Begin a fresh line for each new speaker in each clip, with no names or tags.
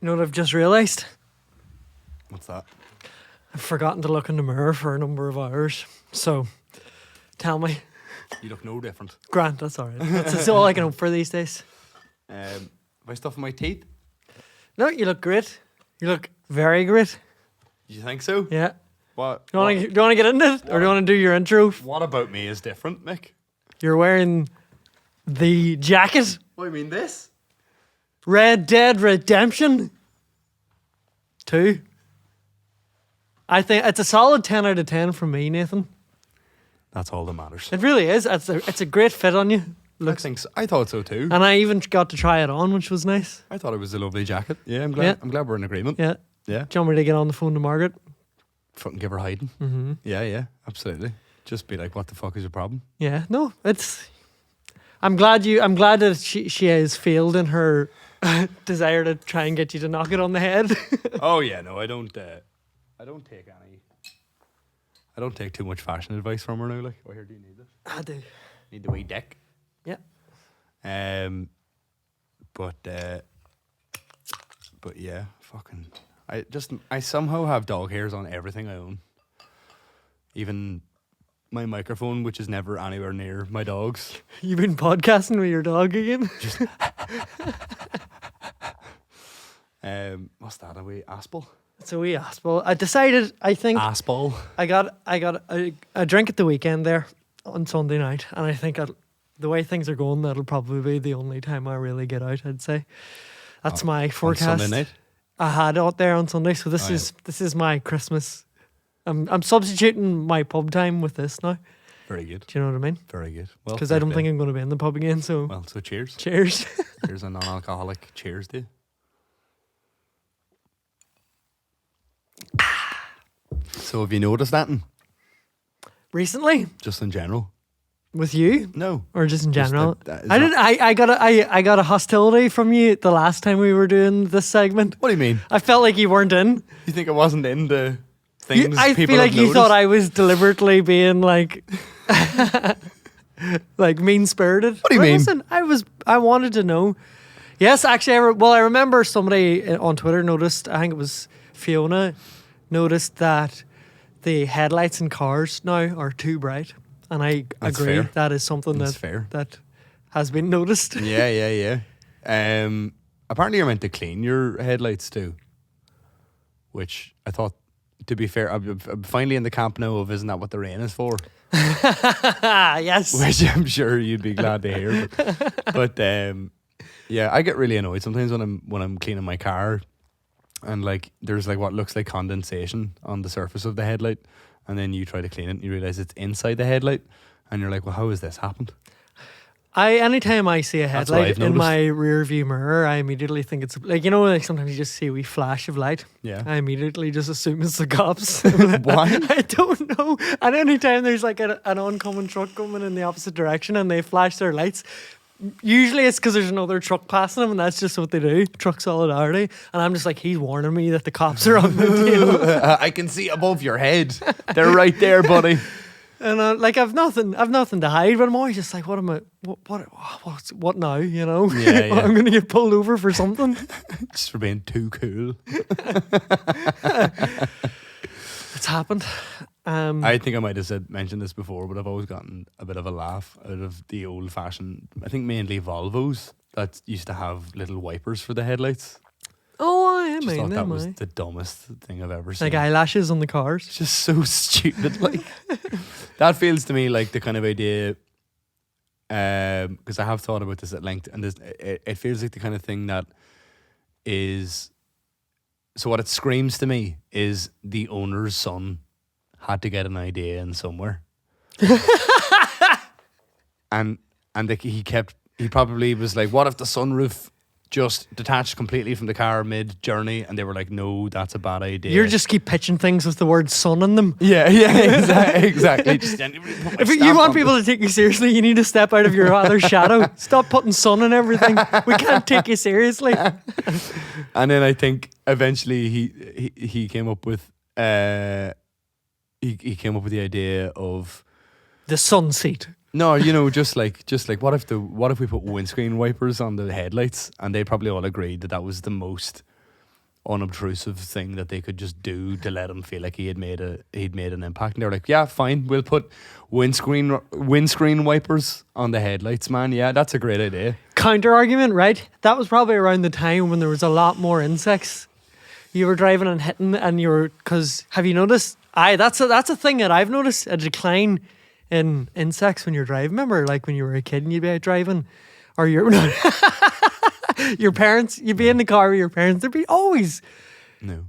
know what I've just realised?
What's that?
I've forgotten to look in the mirror for a number of hours. So, tell me.
You look no different.
Grant, that's all right. That's all I can hope for these days.
Have I stuff in my teeth?
No, you look great. You look very great.
You think so?
Yeah.
What?
Do you want to get into it? Or do you want to do your intro?
What about me is different, Mick?
You're wearing the jacket.
What do you mean this?
Red Dead Redemption 2. I think it's a solid 10 out of 10 from me, Nathan.
That's all that matters.
It really is. It's a great fit on you.
I think so. I thought so too.
And I even got to try it on, which was nice.
I thought it was a lovely jacket. Yeah, I'm glad.
Yeah.
I'm glad we're in agreement.
Yeah.
Yeah.
Do you want me to get on the phone to Margaret?
Fucking give her hiding.
Mm-hmm.
Yeah, absolutely. Just be like, what the fuck is your problem?
Yeah. No, it's. I'm glad that she has failed in her desire to try and get you to knock it on the head.
Oh yeah, no, I don't take too much fashion advice from her now. Like, oh, here, do you need this?
I do.
Need the wee deck.
Yeah.
But yeah, fucking. I somehow have dog hairs on everything I own. Even my microphone, which is never anywhere near my dog's.
You've been podcasting with your dog again?
Just. What's that? A wee aspel?
It's a wee aspel. I decided. I think
Aspel.
I got a drink at the weekend there on Sunday night, and I think the way things are going, that'll probably be the only time I really get out. I'd say that's my forecast.
On Sunday night.
I had out there on Sunday, so this is my Christmas. I'm substituting my pub time with this now.
Very good.
Do you know what I mean?
Very good. Well,
because I don't think I'm going to be in the pub again. So
so cheers.
Cheers.
Here's a non-alcoholic cheers, dude. So have you noticed that?
Recently?
Just in general?
With you?
No.
Or just in general?
I
I got a hostility from you the last time we were doing this segment.
What do you mean?
I felt like you weren't in.
You think I wasn't into things
I
people
feel like
have
you
noticed?
thought I was deliberately being like like mean-spirited.
What do you mean?
Listen, I wanted to know. Yes, actually, I remember somebody on Twitter noticed, I think it was Fiona, noticed that the headlights in cars now are too bright. And I
That's
agree.
fair.
That is something that has been noticed.
Yeah. Apparently you're meant to clean your headlights too. Which I thought, to be fair, I'm finally in the camp now of isn't that what the rain is for?
Yes.
Which I'm sure you'd be glad to hear. But yeah, I get really annoyed sometimes when I'm cleaning my car and like there's like what looks like condensation on the surface of the headlight. And then you try to clean it and you realise it's inside the headlight. And you're like, well, how has this happened?
Anytime I see a
That's what
headlight
I've
in
noticed.
my rear view mirror, I immediately think it's like, you know, like sometimes you just see a wee flash of light.
Yeah.
I immediately just assume it's the cops.
Why?
I don't know. And anytime there's like an oncoming truck coming in the opposite direction and they flash their lights, usually it's because there's another truck passing them and that's just what they do. Truck solidarity. And I'm just like, he's warning me that the cops are on the tail.
I can see above your head. They're right there, buddy.
And like I've nothing to hide, but I'm always just like, what am I? What now? You know,
Yeah.
I'm gonna get pulled over for something.
Just for being too cool.
It's happened.
I think I might have mentioned this before, but I've always gotten a bit of a laugh out of the old-fashioned, I think mainly Volvos that used to have little wipers for the headlights.
Oh, I
Just
mean,
thought that was the dumbest thing I've ever seen.
like eyelashes on the cars.
It's just so stupid. Like that feels to me like the kind of idea. Because I have thought about this at length, and it feels like the kind of thing that is. So what it screams to me is the owner's son had to get an idea in somewhere, and like he probably was like, what if the sunroof just detached completely from the car mid-journey, and they were like, no, that's a bad idea.
You just keep pitching things with the word "son" in them.
Yeah, exactly. Just
If you want people to take you seriously, you need to step out of your father's shadow. Stop putting "son" in everything. We can't take you seriously.
And then I think eventually he came up with he came up with the idea of
the sun seat.
no, you know, just like what if we put windscreen wipers on the headlights, and they probably all agreed that was the most unobtrusive thing that they could just do to let him feel like he'd made an impact. And they were like, yeah, fine, we'll put windscreen wipers on the headlights, man. Yeah, that's a great idea.
Counter argument, right? That was probably around the time when there was a lot more insects. You were driving and hitting, and because have you noticed? That's a thing that I've noticed, a decline in insects when you're driving. Remember, like when you were a kid and you'd be out driving, or your parents, you'd be in the car with your parents. There'd be always
no.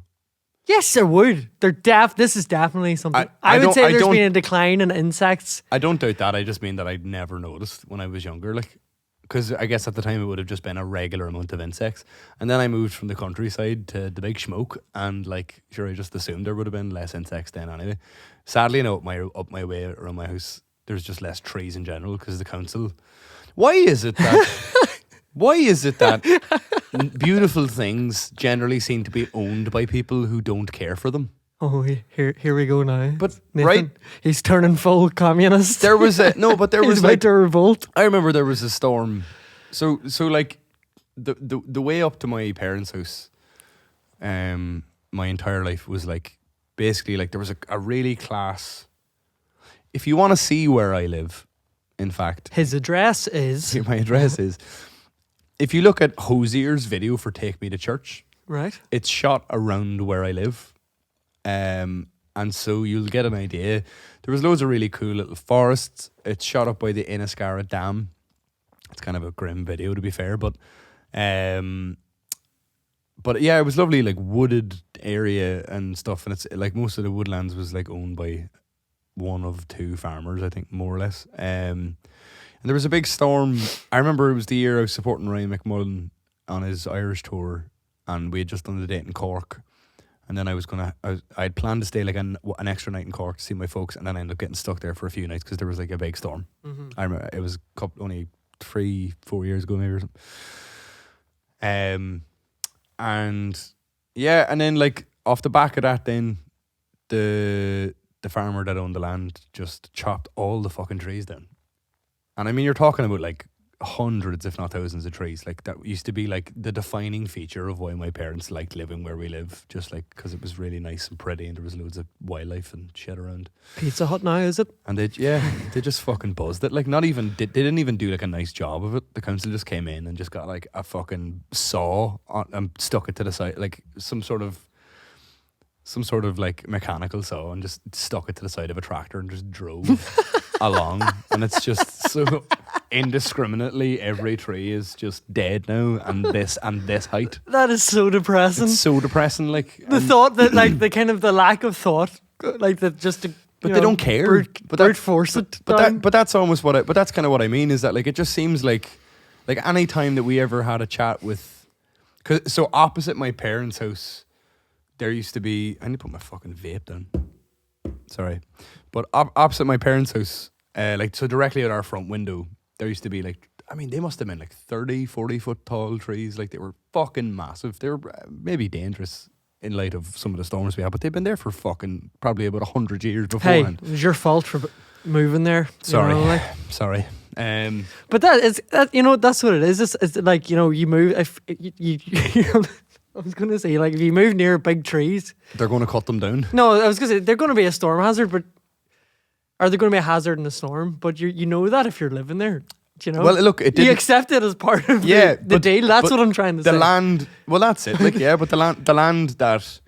Yes, there would. This is definitely something. I would say there's been a decline in insects.
I don't doubt that. I just mean that I'd never noticed when I was younger, like. Because I guess at the time it would have just been a regular amount of insects. And then I moved from the countryside to the big smoke, and like, sure, I just assumed there would have been less insects then anyway. Sadly, up my way around my house, there's just less trees in general because the council. Why is it that beautiful things generally seem to be owned by people who don't care for them?
Oh, here we go now.
But
Nathan,
right,
he's turning full communist.
There was he's
about to revolt.
I remember there was a storm. So like the way up to my parents' house, my entire life was like basically like there was a really class. If you want to see where I live, in fact,
his address is.
My address is. If you look at Hosier's video for "Take Me to Church,"
right,
it's shot around where I live. And so you'll get an idea. There was loads of really cool little forests. It's shot up by the Inniscarra Dam. It's kind of a grim video, to be fair, but yeah, it was lovely, like wooded area and stuff. And it's like most of the woodlands was like owned by one of two farmers, I think, more or less. And there was a big storm. I remember it was the year I was supporting Ryan McMullen on his Irish tour, and we had just done the date in Cork. And then I'd planned to stay like an extra night in Cork to see my folks, and then I ended up getting stuck there for a few nights because there was like a big storm. Mm-hmm. I remember it was only 3-4 years ago maybe or something. And yeah, and then like off the back of that, then the farmer that owned the land just chopped all the fucking trees down. And I mean, you're talking about like hundreds, if not thousands, of trees. Like that used to be like the defining feature of why my parents liked living where we live, just like because it was really nice and pretty, and there was loads of wildlife and shit around.
Pizza Hut now, is it? And
they just fucking buzzed it. Like they didn't even do like a nice job of it. The council just came in and just got like a fucking saw and stuck it to the side, like some sort of like mechanical saw, and just stuck it to the side of a tractor and just drove along. And it's just so indiscriminately every tree is just dead now, and this height. That
is so depressing.
It's so depressing. Like
the thought that like the kind of the lack of thought, like that just to,
but they don't care.
But force it.
But that's almost what. But that's kind of what I mean. Is that like it just seems like any time that we ever had a chat with, so opposite my parents' house, there used to be. I need to put my fucking vape down. Sorry, but opposite my parents' house, like so directly at our front window, there used to be like, I mean, they must have been like 30-40 foot tall trees. Like they were fucking massive. They were maybe dangerous in light of some of the storms we had, but they've been there for fucking probably about 100 years beforehand.
Hey, it was your fault for moving there.
Sorry. Sorry.
But that's what it is. It's like, you move, if you I was going to say, like, if you move near big trees,
they're going to cut them down.
No, I was going to say, they're going to be a storm hazard, but are they going to be a hazard in a storm? But you know that if you're living there, do you know?
Well, look,
you accept it as part of the deal. That's what I'm trying to say.
The land, well, that's it. Like, yeah, but the land that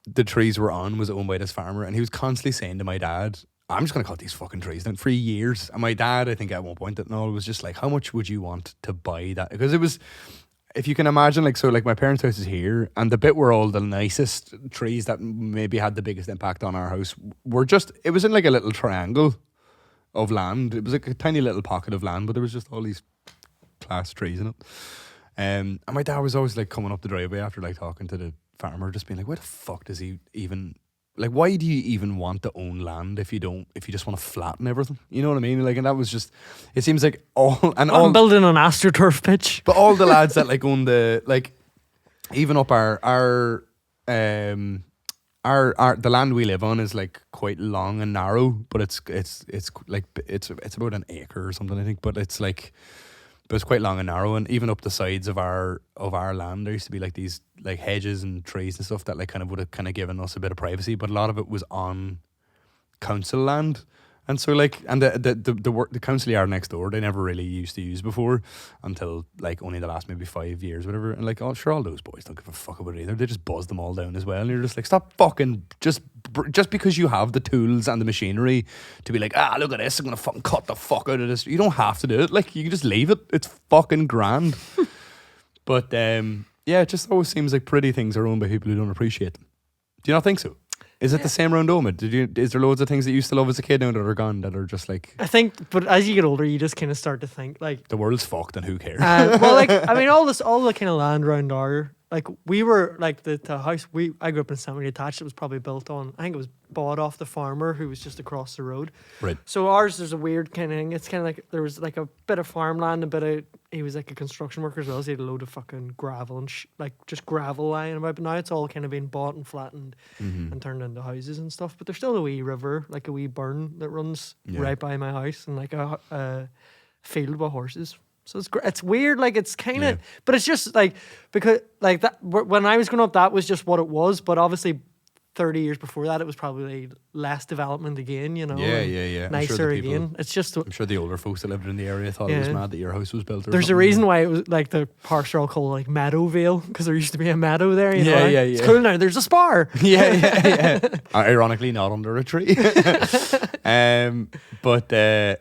the trees were on was owned by this farmer, and he was constantly saying to my dad, I'm just going to cut these fucking trees down for years. And my dad, I think at one point, was just like, how much would you want to buy that? Because it was, if you can imagine, like, so like my parents' house is here, and the bit where all the nicest trees that maybe had the biggest impact on our house were just, it was in like a little triangle of land. It was like a tiny little pocket of land, but there was just all these class trees in it. And my dad was always like coming up the driveway after like talking to the farmer, just being like, why the fuck does he even, like, why do you even want to own land if you just want to flatten everything? You know what I mean? Like, and that was just, it seems like I'm
building an AstroTurf pitch.
But all the lads that like own the, like, even up the land we live on is like quite long and narrow, but it's like, it's about an acre or something, I think. But it's like, but it's quite long and narrow, and even up the sides of our land there used to be like these like hedges and trees and stuff that like kind of would have kind of given us a bit of privacy, but a lot of it was on council land. And so like, and the council yard next door, they never really used to use before until like only the last maybe 5 years, whatever. And like, oh sure, all those boys don't give a fuck about it either. They just buzz them all down as well. And you're just like, stop fucking, just because you have the tools and the machinery to be like, look at this, I'm gonna fucking cut the fuck out of this. You don't have to do it. Like, you can just leave it. It's fucking grand. But yeah, it just always seems like pretty things are owned by people who don't appreciate them. Do you not think so? Is it the same round Omid? Is there loads of things that you used to love as a kid now that are gone that are just like...
I think, but as you get older, you just kind of start to think like...
The world's fucked and who cares?
Well, like, I mean, all the kind of land around our... Like, we were, like, the house... I grew up in semi-detached. It was probably built on... I think it was bought off the farmer who was just across the road.
Right.
So ours, there's a weird kind of thing. It's kind of like... There was, like, a bit of farmland, a bit of... He was, like, a construction worker as well, so he had a load of fucking gravel and... like, just gravel lying about. But now it's all kind of been bought and flattened and turned into houses and stuff. But there's still a wee river, like a wee burn that runs right by my house, and, like, a field with horses. So it's weird, like it's kind of, but it's just like, because like that when I was growing up, that was just what it was. But obviously, 30 years before that, it was probably less development again, you know.
Yeah.
Nicer again. It's just.
I'm sure the older folks that lived in the area thought it was mad that your house was built.
There's a reason why it was like the parks are all called like Meadowvale, because there used to be a meadow there. You know? It's cool now. There's a spar.
Yeah. Ironically, not under a tree. But I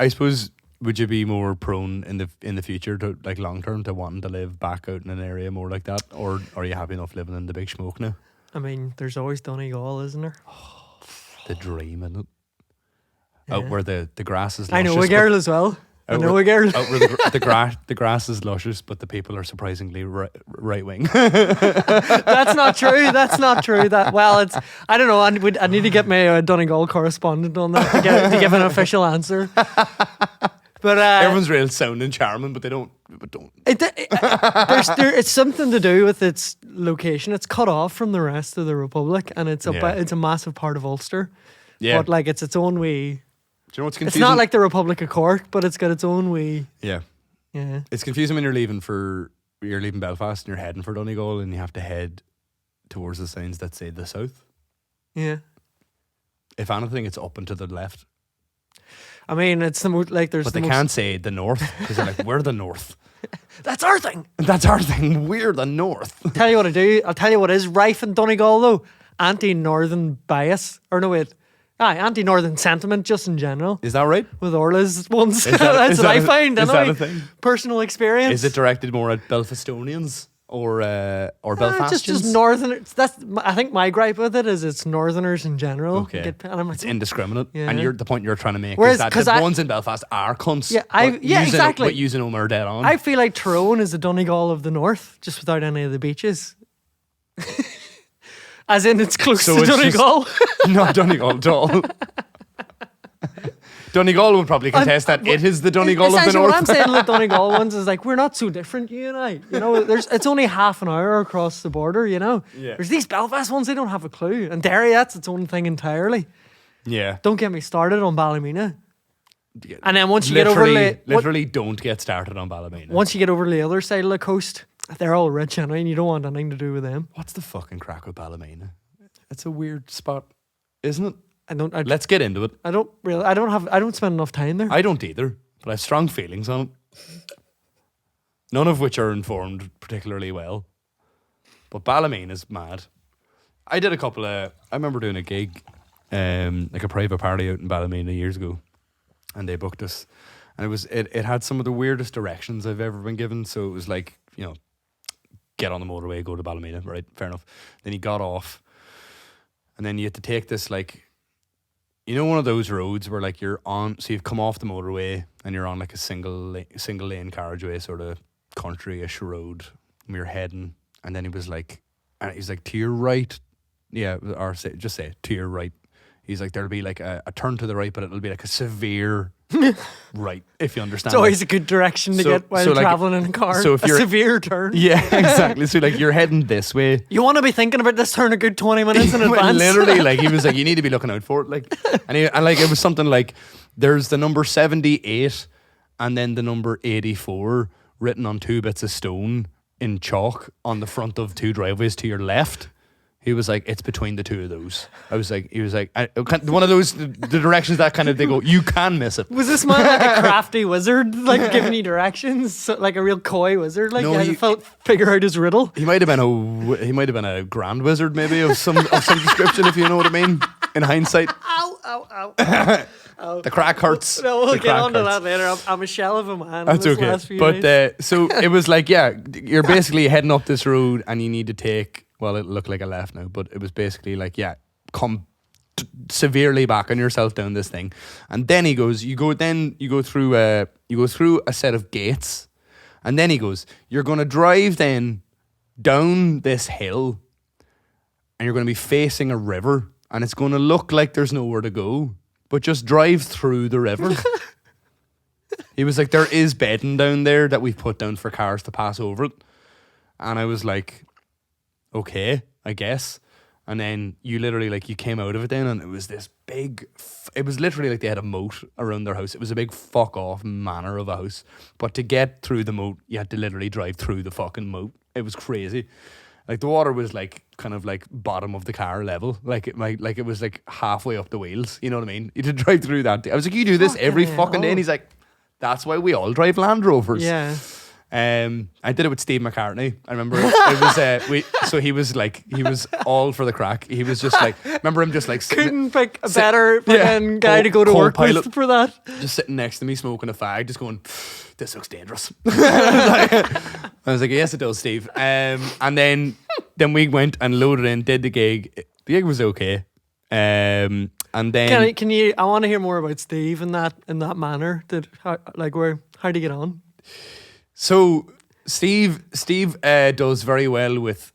suppose. Would you be more prone in the future to like long term to wanting to live back out in an area more like that, or are you happy enough living in the big smoke now?
I mean, there's always Donegal, isn't there?
The dream, isn't it? Out where the grass is luscious.
I know a girl as well. Out where
the grass is luscious, but the people are surprisingly right wing.
That's not true. It's I don't know. I need to get my Donegal correspondent on that to give an official answer. But
everyone's real sounding charming, but they don't.
It's something to do with its location. It's cut off from the rest of the Republic, and it's a massive part of Ulster. Yeah, but like it's its own way.
Do you know what's confusing?
It's not like the Republic of Cork, but it's got its own way.
Yeah. It's confusing when you're leaving Belfast and you're heading for Donegal, and you have to head towards the signs that say the south.
Yeah.
If anything, it's up and to the left.
I mean, it's the most like there's.
But they can't say the north because they're like, we're the north.
That's our thing. We're the north. I'll tell you what I do. I'll tell you what is rife in Donegal though. Anti-northern bias, or no wait. Anti-northern sentiment just in general.
Is that right?
With Orla's ones. That's what I find.
Is that a thing?
Personal experience.
Is it directed more at Belfastonians or Belfastians?
Just northern. I think my gripe with it is it's northerners in general.
Okay.
And I'm like,
it's indiscriminate.
Yeah.
And the point you're trying to make is that the ones in Belfast are cunts.
Yeah, exactly.
But using them are dead on.
I feel like Tyrone is the Donegal of the north, just without any of the beaches. As in, it's close to Donegal.
Not Donegal at all. Donegal would probably contest that it is the Donegal of the north.
What I'm saying with Donegal ones is like, we're not so different, you and I. You know, it's only half an hour across the border, you know.
Yeah.
There's these Belfast ones, they don't have a clue. And Derry, that's its own thing entirely.
Yeah.
Don't get me started on Ballymena. And then once you
literally don't get started on Ballymena.
Once you get over the other side of the coast, they're all rich anyway, and you don't want anything to do with them.
What's the fucking crack with Ballymena? It's a weird spot, isn't it?
Let's
get into it.
I don't spend enough time there.
I don't either, but I have strong feelings on it. None of which are informed particularly well. But Ballymena is mad. I remember doing a gig, like a private party out in Ballymena years ago, and they booked us, and it had some of the weirdest directions I've ever been given. So it was like, you know, get on the motorway, go to Ballymena, right? Fair enough. Then he got off, and then you had to take this, like, you know, one of those roads where like you're on, so you've come off the motorway and you're on like a single lane carriageway, sort of country-ish road, and you're heading, and then he's like, to your right, or just say to your right. He's like, there'll be like a turn to the right, but it'll be like a severe right, if you understand.
It's always a good direction to get while traveling in a car. So if a severe turn.
Yeah, exactly. So like you're heading this way.
You want to be thinking about this turn a good 20 minutes in advance.
Literally, like he was like, you need to be looking out for it. Like, and like it was something like, there's the number 78 and then the number 84 written on 2 bits of stone in chalk on the front of 2 driveways to your left. He was like, it's between the 2 of those. He was like, one of those, the directions that kind of, they go, you can miss it.
Was this man like a crafty wizard, like giving you directions, so, like a real coy wizard, like
No,
he felt figure out his riddle?
He might have been a grand wizard, maybe of some description, if you know what I mean. In hindsight,
Ow, ow.
the crack hurts.
No, we'll
The
get
crack
on to
hurts.
that later. I'm a shell of a man.
That's
in this
okay.
Last few
But
days.
so it was like, yeah, you're basically heading up this road, and you need to take. Well, it looked like a left now, but it was basically like, yeah, come severely back on yourself down this thing. And then he goes, you go through a set of gates, and then he goes, you're going to drive then down this hill, and you're going to be facing a river, and it's going to look like there's nowhere to go, but just drive through the river. He was like, there is bedding down there that we've put down for cars to pass over it. And I was like, okay, I guess. And then you literally, like, you came out of it then, and it was this big, it was literally like they had a moat around their house. It was a big fuck off manor of a house. But to get through the moat, you had to literally drive through the fucking moat. It was crazy. Like, the water was like kind of like bottom of the car level. Like it was like halfway up the wheels. You know what I mean? You had to drive through that. I was like, you do this every fucking day. And he's like, that's why we all drive Land Rovers.
Yeah.
I did it with Steve McCartney. I remember it was so he was all for the crack. He was just like, remember him just like
Couldn't pick a better guy to go to work with for that.
Just sitting next to me smoking a fag, just going, this looks dangerous. I was like, yes it does, Steve. And then we went and loaded in, did the gig. The gig was okay. And then
Can you I want to hear more about Steve in that manner. How do you get on?
So Steve does very well with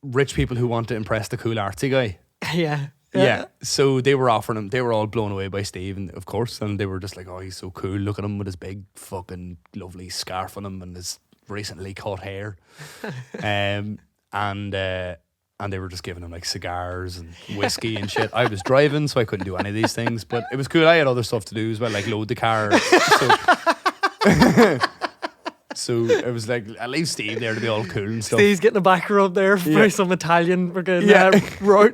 rich people who want to impress the cool artsy guy.
Yeah.
So they were offering him. They were all blown away by Steve, and of course, and they were just like, "Oh, he's so cool! Look at him with his big, fucking, lovely scarf on him and his recently cut hair." And they were just giving him like cigars and whiskey and shit. I was driving, so I couldn't do any of these things, but it was cool. I had other stuff to do as well, like load the car. So it was like, I leave Steve there to be all cool and stuff.
Steve's getting a back rub there by some Italian
Yeah.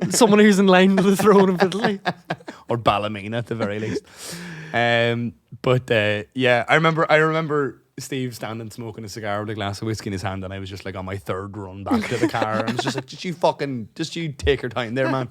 someone who's in line to the throne of Italy.
Or Ballymena at the very least. I remember Steve standing smoking a cigar with a glass of whiskey in his hand, and I was just like on my third run back to the car. And I was just like, just you take your time there, man.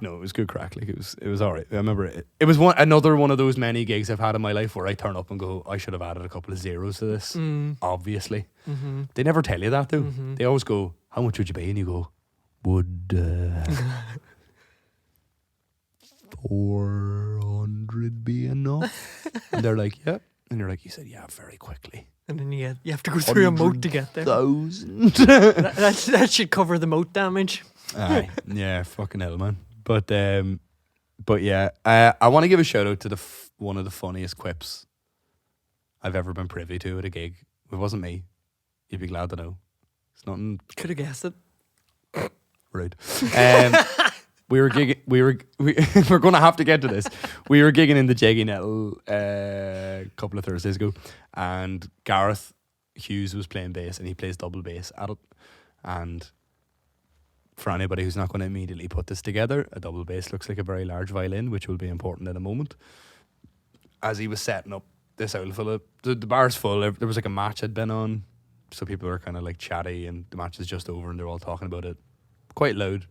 No, it was good crack. Like it was all right. I remember it was another one of those many gigs I've had in my life where I turn up and go, I should have added a couple of zeros to this. Obviously. Mm-hmm. They never tell you that though. Mm-hmm. They always go, how much would you pay? And you go, would 400 be enough? And they're like, yeah. And you're like, you said, yeah, very quickly.
And then you have to go through a moat to get there.
100,000.
that should cover the moat damage.
Aye, yeah, fucking hell, man. But yeah, I want to give a shout out to one of the funniest quips I've ever been privy to at a gig. It wasn't me. You'd be glad to know. It's nothing.
Could have guessed it.
Rude. We were gigging. We're going to have to get to this. We were gigging in the Jeggy Nettle a couple of Thursdays ago, and Gareth Hughes was playing bass, and he plays double bass at it. And for anybody who's not going to immediately put this together, a double bass looks like a very large violin, which will be important in a moment. As he was setting up this owl full of the bar's full, there was like a match had been on, so people were kind of like chatty, and the match is just over, and they're all talking about it quite loud.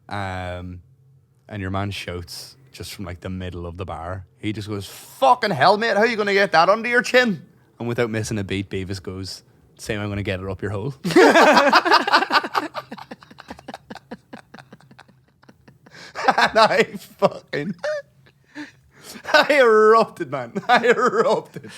And your man shouts just from like the middle of the bar. He just goes, "Fucking hell, mate! How are you going to get that under your chin?" And without missing a beat, Beavis goes, "Same, I'm going to get it up your hole." And I erupted, man. I erupted.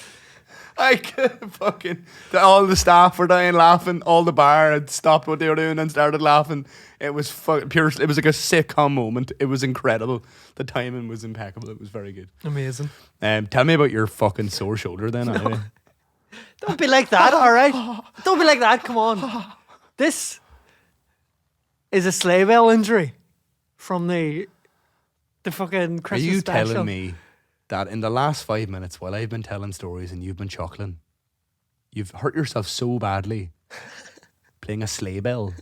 All the staff were dying laughing. All the bar had stopped what they were doing and started laughing. It was pure. It was like a sitcom moment. It was incredible. The timing was impeccable. It was very good.
Amazing.
Tell me about your fucking sore shoulder then. Anyway.
Don't be like that, all right? Don't be like that. Come on. This is a sleighbell injury from the the fucking
Are
Christmas
you
special.
telling me that in the last 5 minutes while I've been telling stories and you've been chuckling, you've hurt yourself so badly playing a sleigh bell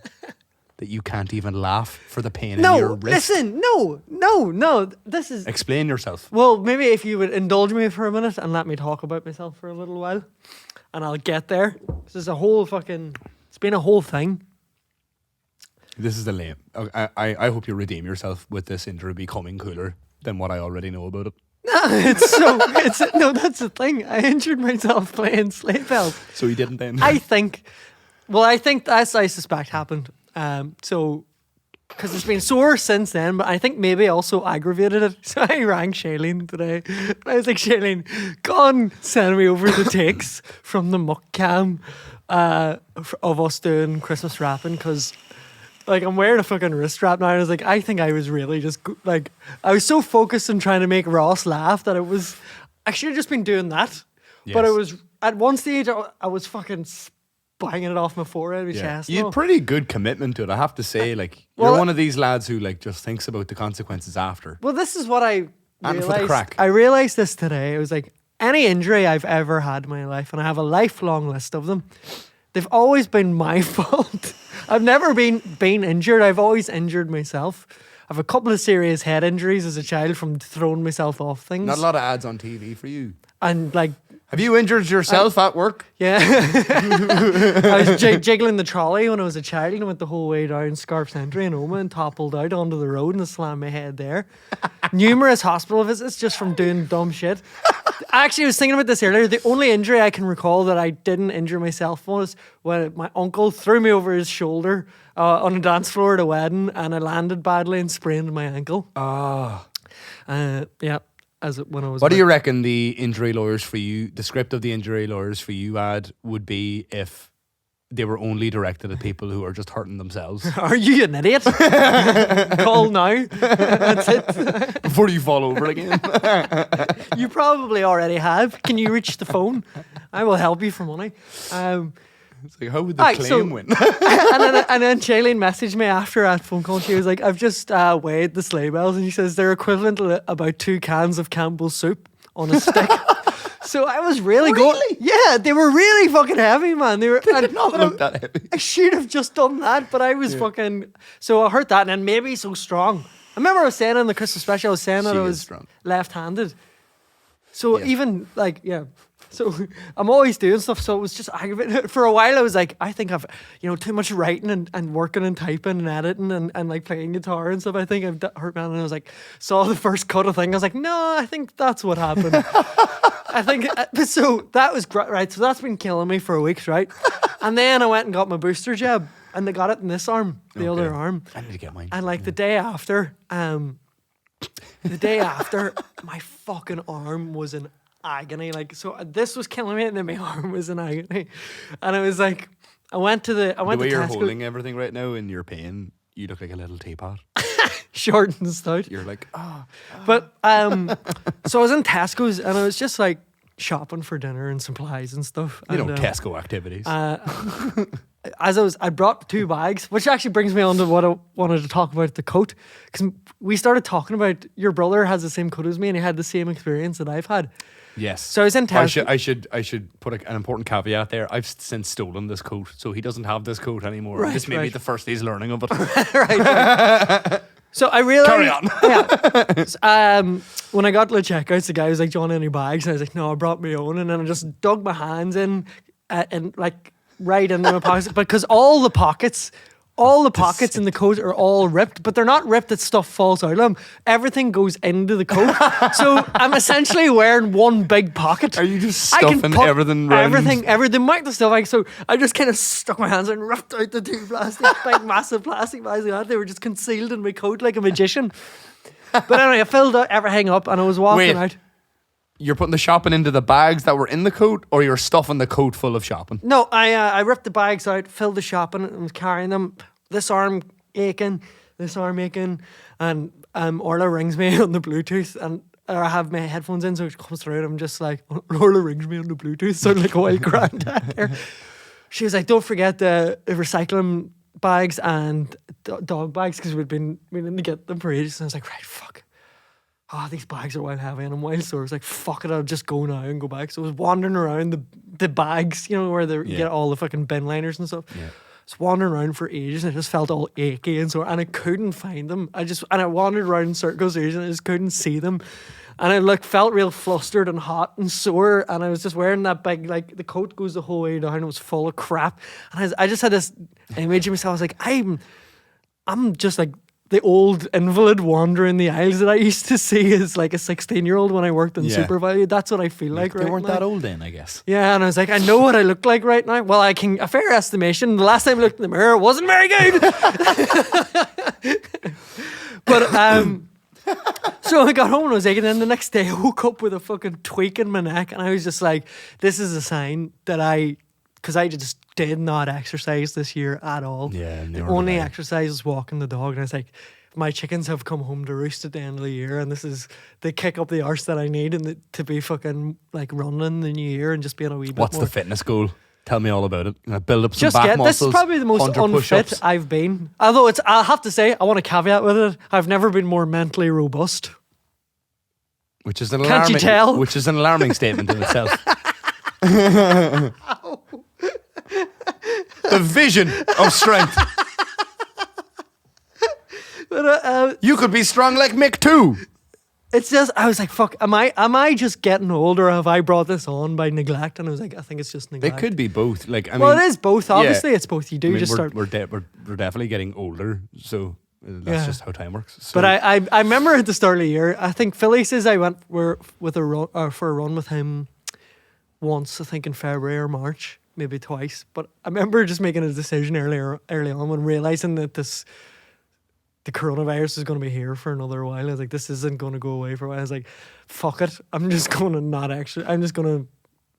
that you can't even laugh for the pain in your wrist?
Listen, no. This is...
Explain yourself.
Well, maybe if you would indulge me for a minute and let me talk about myself for a little while, and I'll get there. This is a whole fucking... It's been a whole thing.
This is the lame. I hope you redeem yourself with this intro becoming cooler than what I already know about it.
No, that's the thing. I injured myself playing sleigh bells.
So you didn't then?
I think that's I suspect happened. So, because it's been sore since then, but I think maybe also aggravated it. So I rang Shailene today. I was like, Shailene, go on, send me over the takes from the muck cam of us doing Christmas rapping, because like I'm wearing a fucking wrist strap now. And I was like, I think I was really just like, I was so focused on trying to make Ross laugh that I should have just been doing that.
Yes.
But it was, at one stage, I was fucking banging it off my forehead, my chest.
You had pretty good commitment to it, I have to say. Like,
well,
you're one of these lads who like just thinks about the consequences after.
Well, this is what I
And for the
realized.
crack.
I realized this today. It was like, any injury I've ever had in my life, and I have a lifelong list of them, they've always been my fault. I've never been injured. I've always injured myself. I have a couple of serious head injuries as a child from throwing myself off things.
Not a lot of ads on TV for you.
And like,
Have you injured yourself at work?
yeah. I was jiggling the trolley when I was a child and went the whole way down Scarp Century in Oma and toppled out onto the road and slammed my head there. Numerous hospital visits just from doing dumb shit. I actually was thinking about this earlier. The only injury I can recall that I didn't injure myself was when my uncle threw me over his shoulder on a dance floor at a wedding, and I landed badly and sprained my ankle.
Ah.
Yeah. When I was.
What do you reckon the injury lawyers for you, the script of the injury lawyers for you ad would be if they were only directed at people who are just hurting themselves?
Are you an idiot? Call now. That's it.
Before you fall over again.
You probably already have. Can you reach the phone? I will help you for money.
It's like, how would the claim win?
and then Shailene messaged me after that phone call. She was like, I've just weighed the sleigh bells, and she says they're equivalent to about 2 cans of Campbell's soup on a stick. So I was really going. Yeah, they were really fucking heavy, man. They were
not look that heavy.
I should have just done that, but I was fucking. So I heard that, and then maybe so strong. I remember I was saying in the Christmas special, I was saying that I was left-handed. So even like, yeah. So I'm always doing stuff, so it was just aggravating. For a while I was like, I think I've, too much writing and working and typing and editing and like playing guitar and stuff. I think I've hurt, man. And I was like, saw the first cut of thing. I was like, no, I think that's what happened. I think, so that was great, right? So that's been killing me for weeks, right? And then I went and got my booster jab, and they got it in this arm, the other arm.
I need to get mine.
And like the day after, my fucking arm was in agony. Like, so this was killing me, and then my arm was in agony. And I was like, I went to
the way you're
Tesco.
holding everything right now in your pain, you look like a little teapot.
Short and stout.
You're like,
But so I was in Tesco's, and I was just like shopping for dinner and supplies and stuff.
Tesco activities.
I brought 2 bags, which actually brings me on to what I wanted to talk about, the coat. Because we started talking about your brother has the same coat as me, and he had the same experience that I've had.
Yes.
So I was in Tesco.
I should put an important caveat there. I've since stolen this coat, so he doesn't have this coat anymore.
Right,
this may be the first he's learning of it.
right. So I realized.
Carry on.
Yeah. When I got to the checkouts, the guy was like, "Do you want any bags?" And I was like, "No, I brought my own." And then I just dug my hands in, and like right into my pockets, because all the pockets in the coat are all ripped, but they're not ripped that stuff falls out of them. Everything goes into the coat. So I'm essentially wearing one big pocket.
Are you just stuffing everything around?
Everything, the amount of stuff. So I just kind of stuck my hands in and ripped out the 2 big massive plastic bags like that. They were just concealed in my coat like a magician. But anyway, I filled everything up and I was walking out.
You're putting the shopping into the bags that were in the coat, or you're stuffing the coat full of shopping?
No, I ripped the bags out, filled the shopping, and was carrying them. This arm aching, and Orla rings me on the Bluetooth, and I have my headphones in, so it comes through, and I'm just like, Orla rings me on the Bluetooth, sound like a wild granddad there. She was like, don't forget the recycling bags and dog bags, because we'd been meaning to get them for ages. And I was like, right, fuck. these bags are wild heavy and I'm wild sore. I was like, fuck it, I'll just go now and go back. So I was wandering around the bags, where you get all the fucking bin liners and stuff.
Yeah.
Just wandering around for ages and I just felt all achy and sore and I couldn't find them. I wandered around in circles and I just couldn't see them. And I felt real flustered and hot and sore, and I was just wearing that big, the coat goes the whole way down. It was full of crap, and I just had this image of myself. I was like, I'm just like the old invalid wandering the aisles that I used to see as like a 16-year-old when I worked in Super Value. That's what I feel like right now.
They weren't that old then, I guess.
Yeah, and I was like, I know what I look like right now. Well, a fair estimation. The last time I looked in the mirror, it wasn't very good. But so I got home and I was like, and then the next day I woke up with a fucking tweak in my neck, and I was just like, this is a sign that because I just did not exercise this year at all.
Yeah,
the only exercise was walking the dog, and I was like, my chickens have come home to roost at the end of the year, and this is the kick up the arse that I need and to be fucking like running the new year and just being a wee bit
What's
more.
the fitness goal? Tell me all about it. Build up some
Just
back muscles.
This is probably the most unfit I've been. Although I'll have to say, I want to caveat with it, I've never been more mentally robust.
Which is an
Can't
alarming,
you tell?
Which is an alarming statement in itself. The vision of strength.
But,
you could be strong like Mick too.
It's just, I was like, fuck, am I just getting older, or have I brought this on by neglect? And I was like, I think it's just neglect.
It could be both. It
is both. Obviously, it's both. You do
we're definitely getting older, so that's just how time works. So.
But I remember at the start of the year, I think Philly says I went for a run with him once, I think in February or March, maybe twice. But I remember just making a decision early on when realizing that the coronavirus is going to be here for another while. I was like, this isn't going to go away for a while. I was like, fuck it. I'm just going to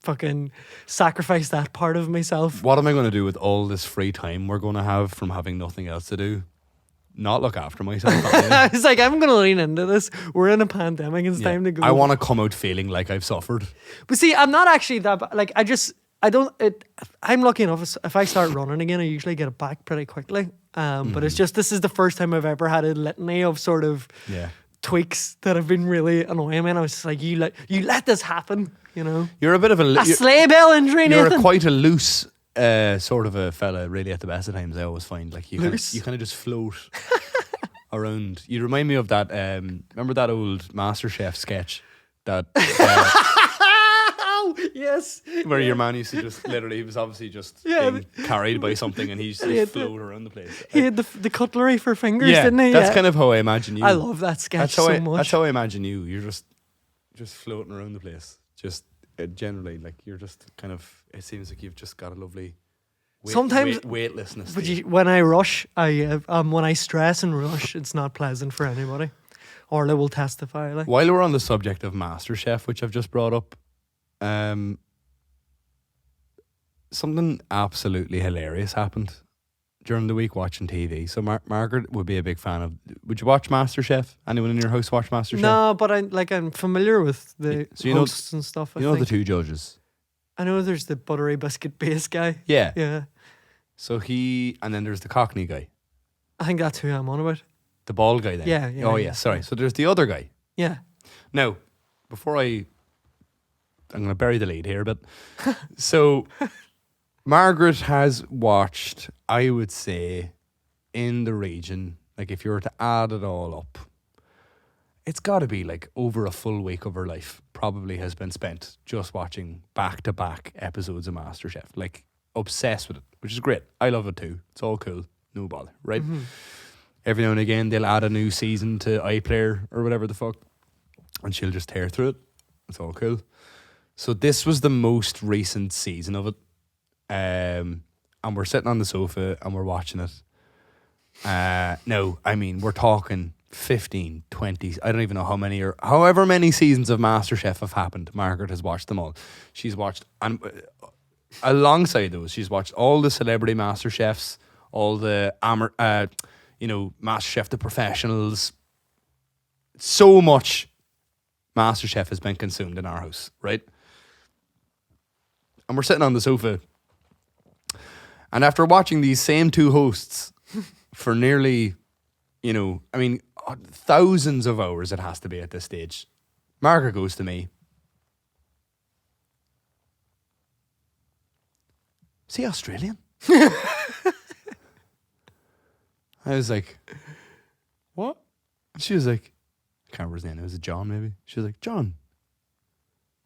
fucking sacrifice that part of myself.
What am I going to do with all this free time we're going to have from having nothing else to do? Not look after myself.
I was like, I'm going to lean into this. We're in a pandemic. It's time to go.
I want to come out feeling like I've suffered.
But see, I'm not actually that, like, I'm lucky enough, if I start running again, I usually get it back pretty quickly. But it's just, this is the first time I've ever had a litany of sort of tweaks that have been really annoying me. And I was just like, you let this happen,
You're a bit of a
sleighbell injury, Nathan.
You're quite a loose sort of a fella, really, at the best of times. I always find, like, you kind of just float around. You remind me of that, remember that old MasterChef sketch that...
Yes.
Where your man used to just literally, he was obviously just being carried by something and he just floated around the place.
He had the cutlery for fingers, didn't he?
That's kind of how I imagine you.
I love that sketch so much.
That's how I imagine you. You're just floating around the place. Just generally, like, you're just kind of, it seems like you've just got a lovely weightlessness.
But when I rush, when I stress and rush, it's not pleasant for anybody. Orla will testify. Like.
While we're on the subject of MasterChef, which I've just brought up, something absolutely hilarious happened during the week watching TV. So Margaret would be a big fan of. Would you watch MasterChef? Anyone in your house watch MasterChef?
No, but I'm familiar with the hosts and stuff.
You know the two judges.
I know there's the buttery biscuit base guy.
Yeah. So and then there's the Cockney guy.
I think that's who I'm on about.
The bald guy then.
Yeah.
Oh yeah, sorry. So there's the other guy.
Yeah.
Now, before I'm going to bury the lead here, but so Margaret has watched, I would say, in the region, like if you were to add it all up, it's got to be like over a full week of her life probably has been spent just watching back-to-back episodes of MasterChef, like obsessed with it, which is great. I love it too. It's all cool. No bother, right? Mm-hmm. Every now and again, they'll add a new season to iPlayer or whatever the fuck, and she'll just tear through it. It's all cool. So this was the most recent season of it. And we're sitting on the sofa and we're watching it. No, I mean, we're talking 15, 20, I don't even know how many or however many seasons of MasterChef have happened. Margaret has watched them all. She's watched, and alongside those, she's watched all the celebrity MasterChefs, all the MasterChef the Professionals. So much MasterChef has been consumed in our house, right? And we're sitting on the sofa. And after watching these same two hosts for nearly, thousands of hours it has to be at this stage. Margaret goes to me. Is he Australian? I was like, what? She was like, I can't remember his name. It was John, maybe. She was like, John,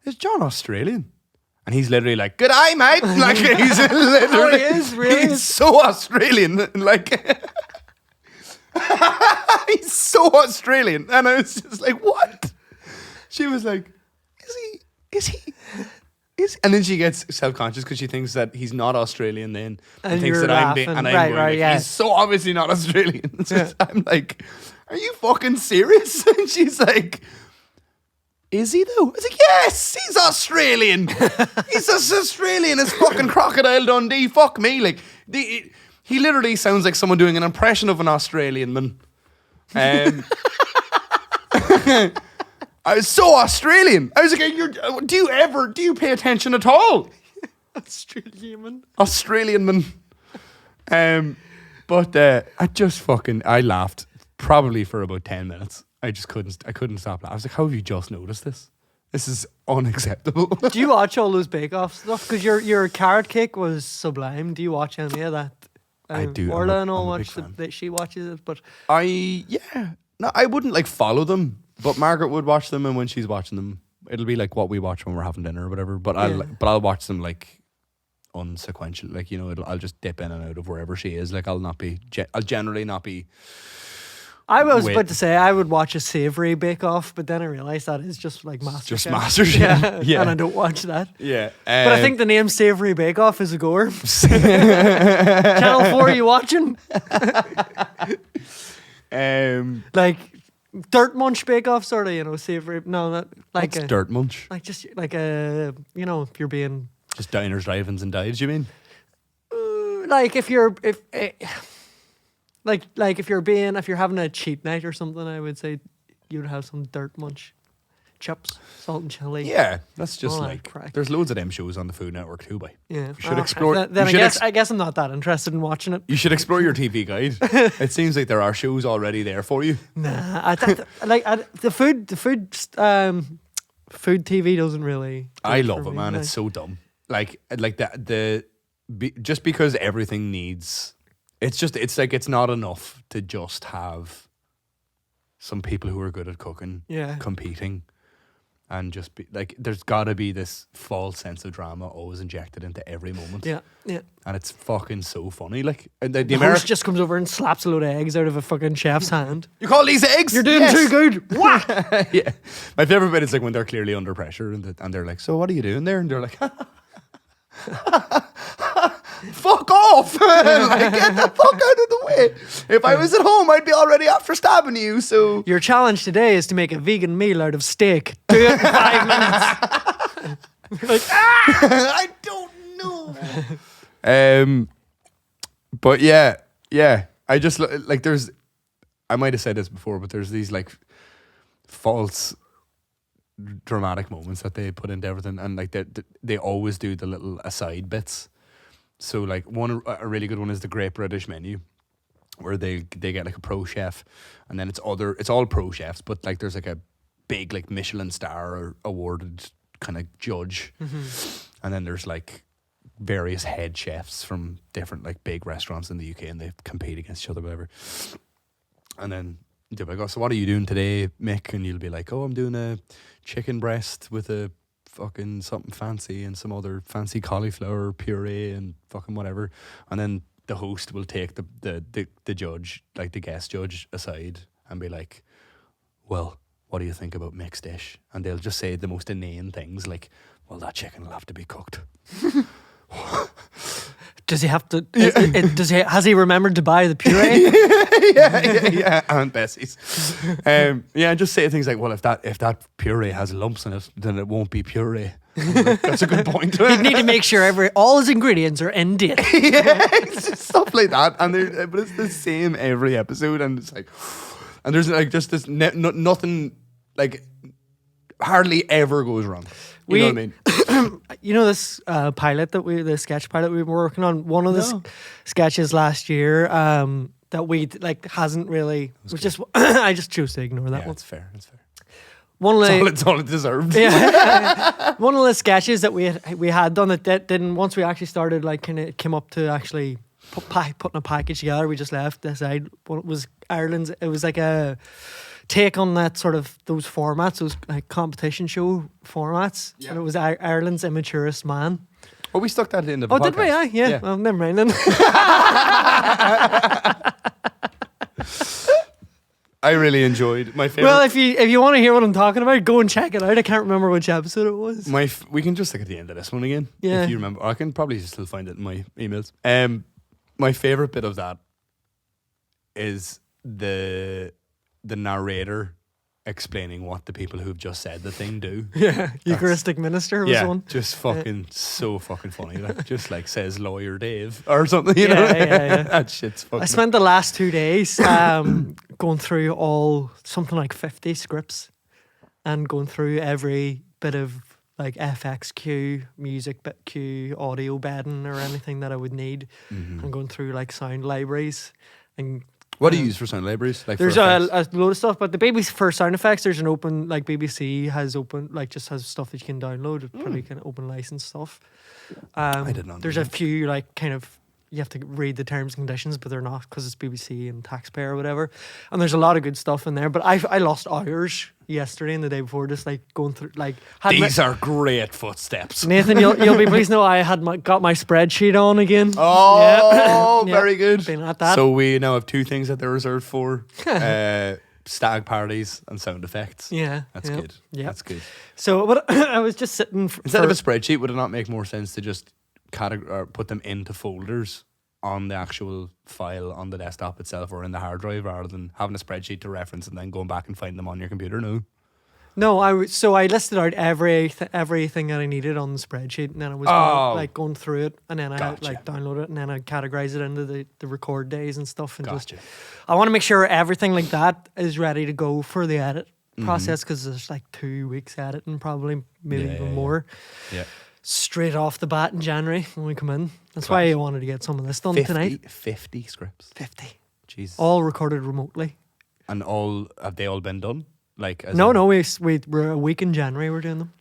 is John Australian? And he's literally like, good eye, mate. Like, he's literally,
he is, really?
He's so Australian. Like, he's so Australian. And I was just like, what? She was like, is he? And then she gets self-conscious because she thinks that he's not Australian then. And thinks that I'm being, and I'm
right,
going,
right,
like,
yeah.
he's so obviously not Australian. So I'm like, are you fucking serious? And she's like, is he though? I was like, yes, he's Australian. He's as Australian as fucking Crocodile Dundee. Fuck me. Like, he literally sounds like someone doing an impression of an Australian man. I was so Australian. I was like, do you pay attention at all? Australian man. But I laughed probably for about 10 minutes. I couldn't stop laughing. I was like, how have you just noticed this? This is unacceptable.
Do you watch all those Bake Off stuff? Because your carrot cake was sublime. Do you watch any of that?
I do.
Orla and all watch that she watches it, but
no, I wouldn't like follow them. But Margaret would watch them, and when she's watching them, it'll be like what we watch when we're having dinner or whatever. But I'll watch them like unsequential, like, you know, I'll just dip in and out of wherever she is. Like, I'll generally not be.
I was about to say I would watch a savoury Bake Off, but then I realised that is just like MasterChef.
Just MasterChef, yeah.
And I don't watch that.
Yeah,
but I think the name Savoury Bake Off is a goer. Channel 4, you watching? Like Dirt Munch Bake Off, sort of, you know, savoury. No, not like
what's Dirt Munch?
Like just like a, you know, if you're being
just diners, drive-ins, and dives. You mean?
Like if you're if you're having a cheat night or something, I would say you'd have some Dirt Munch chips, salt and chili.
Yeah, that's just like
crack.
There's loads of them shows on the Food Network too.
Yeah,
you should explore.
Then I guess I'm not that interested in watching it.
You should explore your TV guide. It seems like there are shows already there for you.
Nah, the food TV doesn't really.
I love it, man. It's so dumb. Like just because everything needs. It's like it's not enough to just have some people who are good at cooking competing. And just be like, there's got to be this false sense of drama always injected into every moment.
Yeah.
And it's fucking so funny. Like, the
host just comes over and slaps a load of eggs out of a fucking chef's hand.
You call these eggs?
You're doing too good. What?
Yeah. My favorite bit is like when they're clearly under pressure and they're like, so what are you doing there? And they're like, fuck off. Like, get the fuck out of the way. If I was at home, I'd be already after stabbing you. So
your challenge today is to make a vegan meal out of steak. Do it in 5 minutes. You're like,
I don't know. But yeah. I just like there's. I might have said this before, but there's these like false dramatic moments that they put into everything, and like they always do the little aside bits. So like a really good one is the Great British Menu, where they get like a pro chef, and then it's all pro chefs, but like there's like a big like Michelin star or awarded kind of judge, and then there's like various head chefs from different like big restaurants in the UK, and they compete against each other, whatever. And then they'll be like, oh, so what are you doing today, Mick? And you'll be like, oh, I'm doing a chicken breast with a fucking something fancy and some other fancy cauliflower puree and fucking whatever. And then the host will take the judge, like the guest judge, aside and be like, well, what do you think about Mick's dish? And they'll just say the most inane things like, well, that chicken will have to be cooked.
Does he have to? Has he remembered to buy the puree?
yeah. Aunt Bessie's. Just say things like, well, if that puree has lumps in it, then it won't be puree. Like, that's a good point.
You'd need to make sure all his ingredients are in date.
It's just stuff like that, but it's the same every episode, and it's like, and there's like just this nothing like hardly ever goes wrong. You know what I mean?
You know this the sketch pilot we were working on. One of the sketches last year, that we like hasn't really. Was just I just chose to ignore that one.
That's fair. That's fair.
One of the,
It's all it deserved.
yeah, one of the sketches that we had done that didn't. Once we actually started, like, kind of came up to actually putting a package together, we just left this side. What it was Ireland's. It was like a take on that sort of those formats, those like competition show formats, and it was Ireland's immaturest man.
Well, we stuck that into the podcast.
Did we? Yeah. Well, never mind then.
I really enjoyed my favorite.
Well, if you want to hear what I'm talking about, go and check it out. I can't remember which episode it was.
We can just look at the end of this one again.
Yeah.
If you remember. I can probably still find it in my emails. My favorite bit of that is the narrator explaining what the people who've just said the thing do.
Yeah, Eucharistic minister was one.
Just fucking so fucking funny. Like, just like says lawyer Dave or something, you know?
Yeah.
That shit's fucking.
I spent the last 2 days going through something like 50 scripts and going through every bit of like FX cue, music bit cue, audio bedding or anything that I would need. And going through like sound libraries and
what do you use for sound libraries? Like
there's
for
a load of stuff, but the BBC for sound effects, there's an open, like BBC has open, like just has stuff that you can download. It's pretty kind of open license stuff.
I didn't know.
There's a few like kind of, you have to read the terms and conditions, but they're not because it's BBC and taxpayer or whatever. And there's a lot of good stuff in there. But I lost hours yesterday and the day before just like going through like.
These are great footsteps.
Nathan, you'll be pleased to know I had got my spreadsheet on again.
Oh, very good.
Been at that.
So we now have 2 things that they're reserved for: stag parties and sound effects.
Yeah,
that's good.
Yeah,
that's good.
So, but I was just sitting
instead of a spreadsheet. Would it not make more sense to just or put them into folders on the actual file on the desktop itself or in the hard drive, rather than having a spreadsheet to reference and then going back and find them on your computer? No,
I listed out everything that I needed on the spreadsheet, and then I was going through it, and then I download it, and then I categorize it into the record days and stuff, and I want to make sure everything like that is ready to go for the edit process, because there's like 2 weeks editing, probably maybe even more.
Yeah.
Straight off the bat in January when we come in. That's why I wanted to get some of this done tonight.
50 scripts.
50.
Jesus.
All recorded remotely.
And have they all been done? Like
no, we're a week in January we're doing them.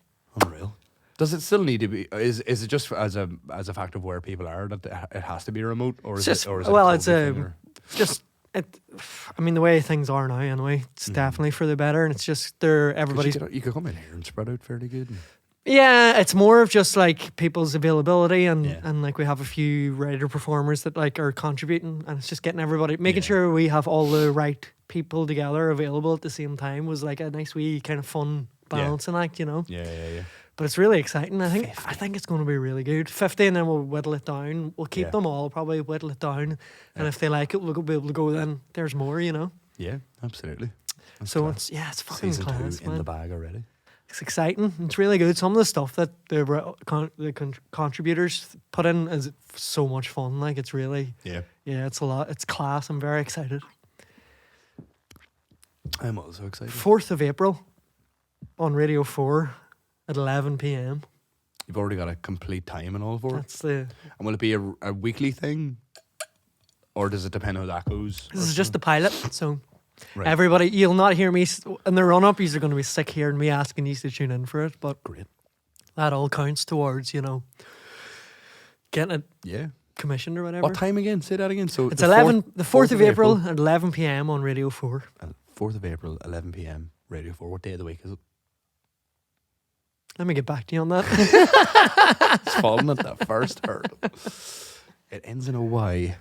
Unreal. Does it still need to be? Is it just as a fact of where people are that it has to be remote, or is it?
I mean, the way things are now, anyway, it's definitely for the better, and it's just everybody's.
You could come in here and spread out fairly good.
Yeah, it's more of just like people's availability and like we have a few writer performers that like are contributing, and it's just getting everybody, making sure we have all the right people together available at the same time was like a nice wee kind of fun balancing act, you know.
Yeah.
But it's really exciting. I think it's going to be really good. 50, and then we'll whittle it down. We'll keep them all, probably whittle it down, and if they like it, we'll be able to go. Then there's more, you know.
Yeah, absolutely.
That's so class. It's fucking
Season
class,
2 in the bag already.
It's exciting. It's really good. Some of the stuff that the contributors put in is so much fun. Like, it's really it's a lot. It's class. I'm very excited.
I'm also excited.
4th of April on Radio 4 at 11 p.m.
You've already got a complete time and all for it. And will it be a weekly thing, or does it depend how that goes?
This is just the pilot, so.
Right.
Everybody, you'll not hear me in the run-up. You're going to be sick hearing me asking you to tune in for it, but
great.
That all counts towards, you know, getting it commissioned or whatever.
What time again? Say that again. So
it's the 4th of April at 11 p.m. on Radio 4.
4th of April, 11 p.m. Radio 4. What day of the week is it?
Let me get back to you on that.
It's falling at the first hurdle. It ends in a Y.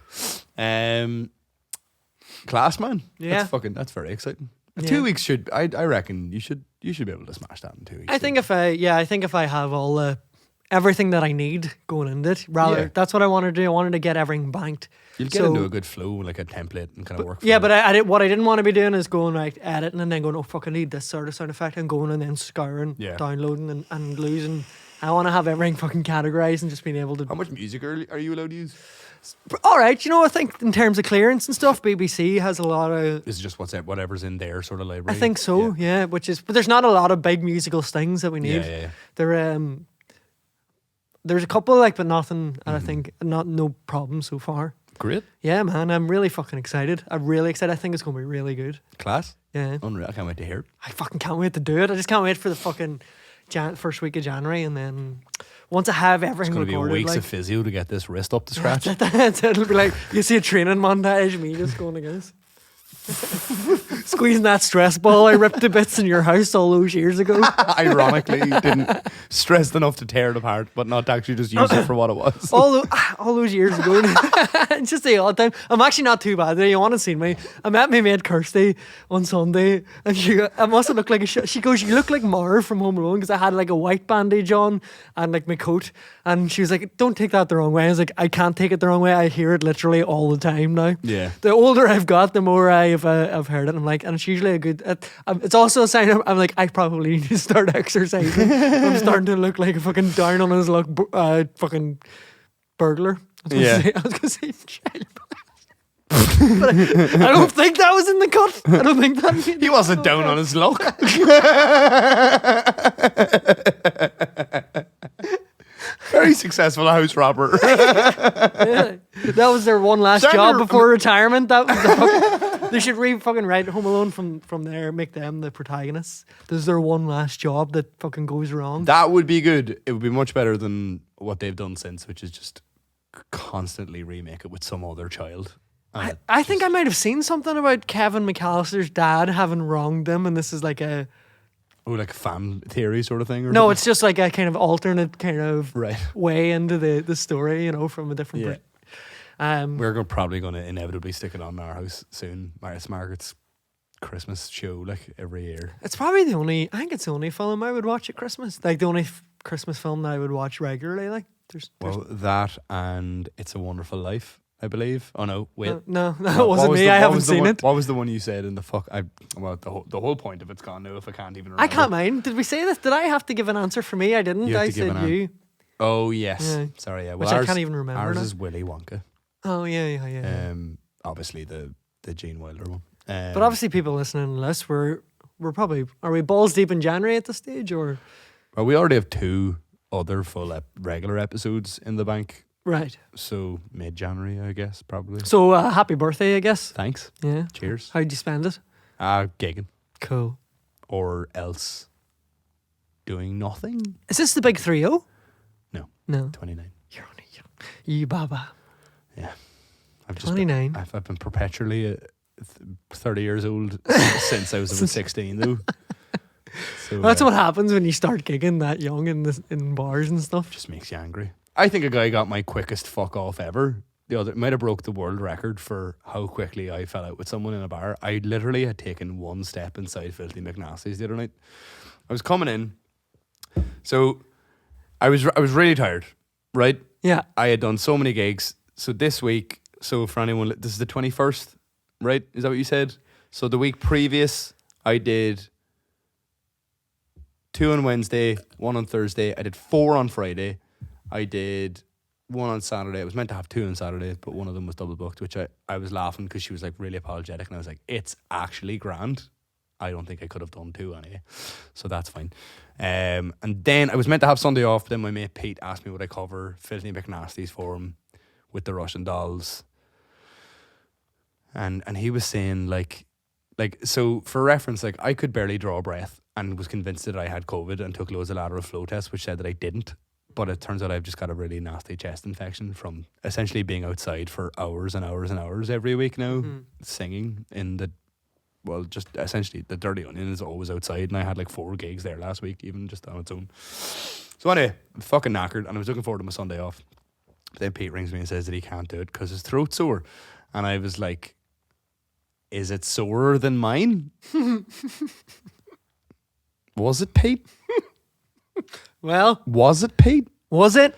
Class, man.
Yeah.
That's very exciting. 2 weeks I reckon you should be able to smash that in 2 weeks.
I think if I have all everything that I need going into it, that's what I want to do. I wanted to get everything banked.
You'll get into a good flow, like a template, and kind of work.
But what I didn't want to be doing is going like editing and then going, oh fuck, I need this sort of sound effect, and going and then scouring, downloading and losing. I want to have everything fucking categorized and just being able to.
How much music are you allowed to use?
All right, you know, I think in terms of clearance and stuff, BBC has a lot of.
Is it just whatever's in their sort of library?
I think so, yeah. But there's not a lot of big musical stings that we need.
Yeah.
There's a couple, like, but nothing. And I think no problem so far.
Great.
Yeah, man, I'm really fucking excited. I'm really excited. I think it's going to be really good.
Class.
Yeah.
Unreal. I can't wait to hear it.
I fucking can't wait to do it. I just can't wait for the fucking first week of January, and then once I have
It's
everything
going to be
recorded,
weeks
like,
of physio to get this wrist up to scratch.
it'll be like you see a training montage, me just going like this. Squeezing that stress ball I ripped to bits in your house all those years ago.
Ironically, didn't stressed enough to tear it apart, but not to actually just use it for what it was.
all those years ago. It's just the odd time. I'm actually not too bad. You want to see me? I met my mate Kirsty on Sunday, and I must have looked like she goes, "You look like Marv from Home Alone," because I had like a white bandage on and like my coat, and she was like, "Don't take that the wrong way." I was like, "I can't take it the wrong way. I hear it literally all the time now."
Yeah.
The older I've got, the more I've heard it. I'm like, and it's usually a good. It's also a sign. I'm like, I probably need to start exercising. I'm starting to look like a fucking down on his luck, fucking burglar. I was gonna say child. But I don't think that was in the cut. I don't think that.
He wasn't down on his luck. Very successful house robber.
Yeah. That was their one last job before retirement. That was they should fucking write Home Alone from there, make them the protagonists. This is their one last job that fucking goes wrong.
That would be good. It would be much better than what they've done since, which is just constantly remake it with some other child.
I think I might have seen something about Kevin McAllister's dad having wronged them, and this is like a
like a fan theory sort of thing? Or
no,
something?
it's just like a kind of alternate kind of
right
way into the story, from a different
we're probably going to inevitably stick it on in our house soon. Margaret's Christmas show, like every year.
It's probably I think it's the only film I would watch at Christmas. Like the only Christmas film that I would watch regularly. Like there's
that and It's a Wonderful Life, I believe. Oh no, wait.
No, it wasn't me. I haven't seen it.
What was the one you said in the fuck? The whole point of it's gone now if I can't even remember.
I can't mind. Did we say this? Did I have to give an answer for me? I didn't. I said you.
Oh yes.
Yeah.
Sorry, yeah.
Well, which I can't even remember.
Ours
now.
is Willy Wonka.
Oh yeah.
Obviously the Gene Wilder one.
But obviously people listening to this, we're probably, are we balls deep in January at this stage, or?
Well, we already have 2 other full regular episodes in the bank.
Right.
So mid-January, I guess, probably.
So happy birthday, I guess.
Thanks.
Yeah.
Cheers.
How'd you spend it?
Gigging.
Cool.
Or else doing nothing.
Is this the big 3-0? No.
29.
You're only you baba.
Yeah. I've
29.
I've been perpetually 30 years old since I was about 16, though. So,
that's what happens when you start gigging that young in bars and stuff.
Just makes you angry. I think a guy got my quickest fuck off ever. It might have broke the world record for how quickly I fell out with someone in a bar. I literally had taken one step inside Filthy McNasty's the other night. I was coming in, so I was really tired, right?
Yeah.
I had done so many gigs. So this week, for anyone, this is the 21st, right? Is that what you said? So the week previous, I did 2 on Wednesday, 1 on Thursday. I did 4 on Friday. I did 1 on Saturday. I was meant to have 2 on Saturday, but one of them was double booked, which I was laughing because she was like really apologetic, and I was like, it's actually grand. I don't think I could have done 2 anyway, so that's fine. And then I was meant to have Sunday off, but then my mate Pete asked me would I cover Filthy McNasty's for him with the Russian dolls, and he was saying like so for reference, like I could barely draw a breath and was convinced that I had COVID and took loads of lateral flow tests which said that I didn't. But it turns out I've just got a really nasty chest infection from essentially being outside for hours and hours and hours every week now, singing in just essentially the Dirty Onion is always outside, and I had like 4 gigs there last week, even just on its own. So anyway, I'm fucking knackered, and I was looking forward to my Sunday off. But then Pete rings me and says that he can't do it because his throat's sore. And I was like, is it sorer than mine? Was it, Pete?
Well,
was it, Pete?
Was it?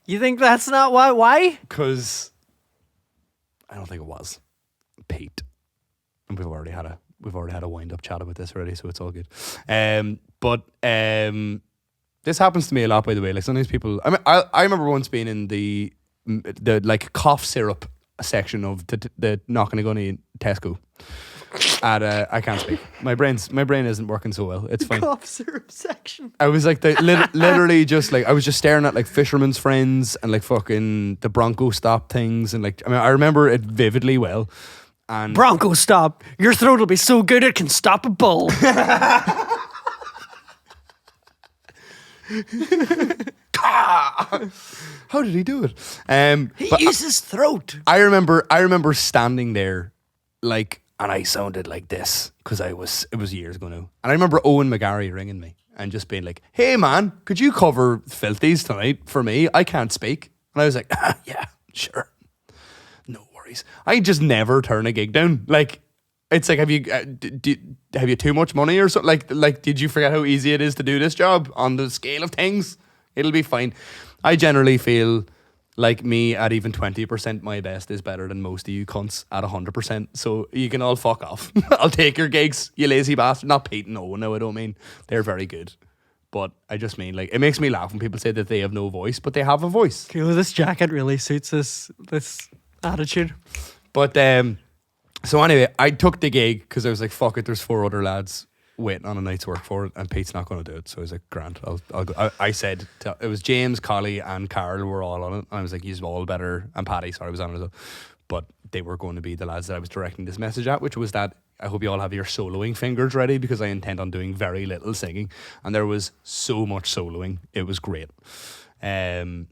You think that's not why? Why?
Because I don't think it was, Pete. And we've already had a wind up chat about this already, so it's all good. But this happens to me a lot, by the way. Like sometimes people, I remember once being in the like cough syrup section of the Knocknagunny Tesco. I can't speak. My brain isn't working so well. It's fine.
Cough syrup section.
I was like literally just like I was just staring at like Fisherman's Friends and like fucking the Bronco Stop things and like I remember it vividly well. And
Bronco Stop. Your throat will be so good it can stop a bull.
How did he do it?
He used his throat.
I remember standing there, like, and I sounded like this because it was years ago now. And I remember Owen McGarry ringing me and just being like, "Hey man, could you cover Filthies tonight for me? I can't speak." And I was like, "Yeah, sure, no worries." I just never turn a gig down. Like, it's like, have you too much money or something? Like, did you forget how easy it is to do this job on the scale of things? It'll be fine. I generally feel like me at even 20% my best is better than most of you cunts at 100%. So you can all fuck off. I'll take your gigs, you lazy bastard. Not Pete, no, I don't mean. They're very good. But I just mean, like, it makes me laugh when people say that they have no voice, but they have a voice.
You know, this jacket really suits this attitude.
But, so anyway, I took the gig because I was like, fuck it, there's 4 other lads waiting on a night's work for it, and Pete's not going to do it. So I was like, "Grant, I'll go." I said it was James, Collie, and Carl were all on it, and I was like, "He's all better," and Paddy, sorry, was on it as well. But they were going to be the lads that I was directing this message at, which was that I hope you all have your soloing fingers ready because I intend on doing very little singing, and there was so much soloing. It was great. But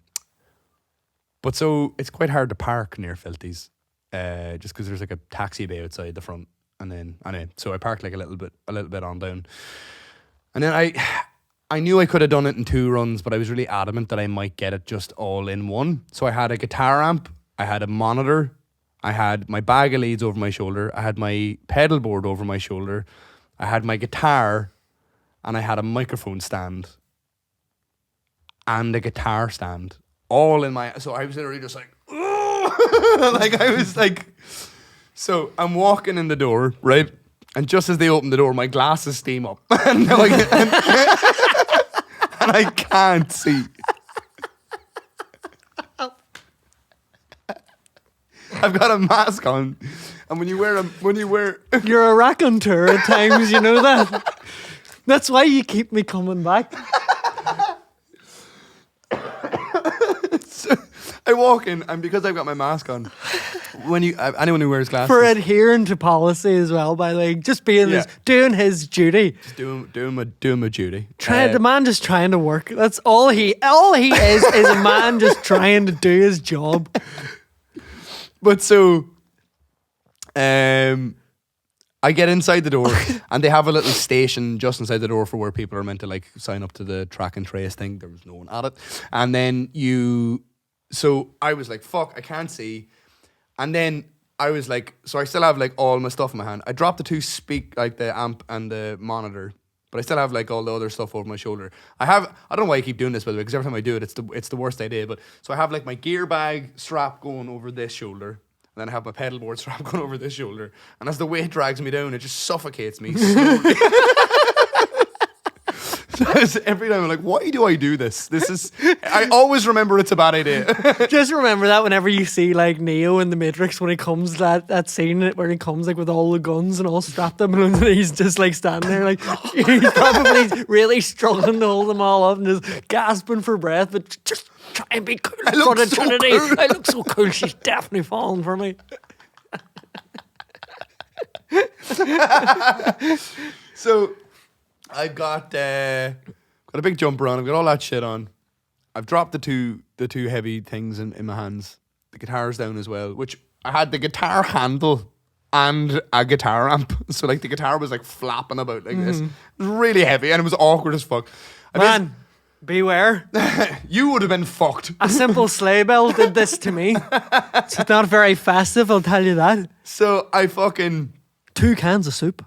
so it's quite hard to park near Filthies, just because there's like a taxi bay outside the front. And then anyway, so I parked like a little bit on down. And then I knew I could have done it in 2 runs, but I was really adamant that I might get it just all in one. So I had a guitar amp, I had a monitor, I had my bag of leads over my shoulder, I had my pedal board over my shoulder, I had my guitar, and I had a microphone stand and a guitar stand all in my. So I was literally just like, like I was like. So I'm walking in the door, right? And just as they open the door, my glasses steam up. and I can't see. I've got a mask on. And when you wear
You're a raconteur at times, you know that. That's why you keep me coming back.
So I walk in, and because I've got my mask on, anyone who wears glasses,
for adhering to policy as well, by the way, just being doing his duty,
just doing my duty.
The man just trying to work. That's all he is a man just trying to do his job.
But so, I get inside the door, and they have a little station just inside the door for where people are meant to like sign up to the track and trace thing. There was no one at it, and then so I was like, fuck, I can't see. And then I was like, so I still have like all my stuff in my hand. I dropped the 2 like the amp and the monitor, but I still have like all the other stuff over my shoulder. I don't know why I keep doing this, by the way, because every time I do it, it's the worst idea. But so I have like my gear bag strap going over this shoulder, and then I have my pedal board strap going over this shoulder. And as the weight drags me down, it just suffocates me slowly. So every time I'm like, why do I do this? I always remember it's a bad idea.
Just remember that whenever you see like Neo in the Matrix, when he comes that scene where he comes like with all the guns and all strapped up, and he's just like standing there like he's probably really struggling to hold them all up and just gasping for breath, but just try and be cool for the Trinity. Cool. I look so cool. She's definitely falling for me.
So I've got a big jumper on. I've got all that shit on. I've dropped the two heavy things in my hands. The guitar's down as well, which I had the guitar handle and a guitar amp. So like the guitar was like flapping about like this. It was really heavy and it was awkward as fuck.
Beware.
You would have been fucked.
A simple sleigh bell did this to me. It's not very festive, I'll tell you that.
So I fucking
2 cans of soup.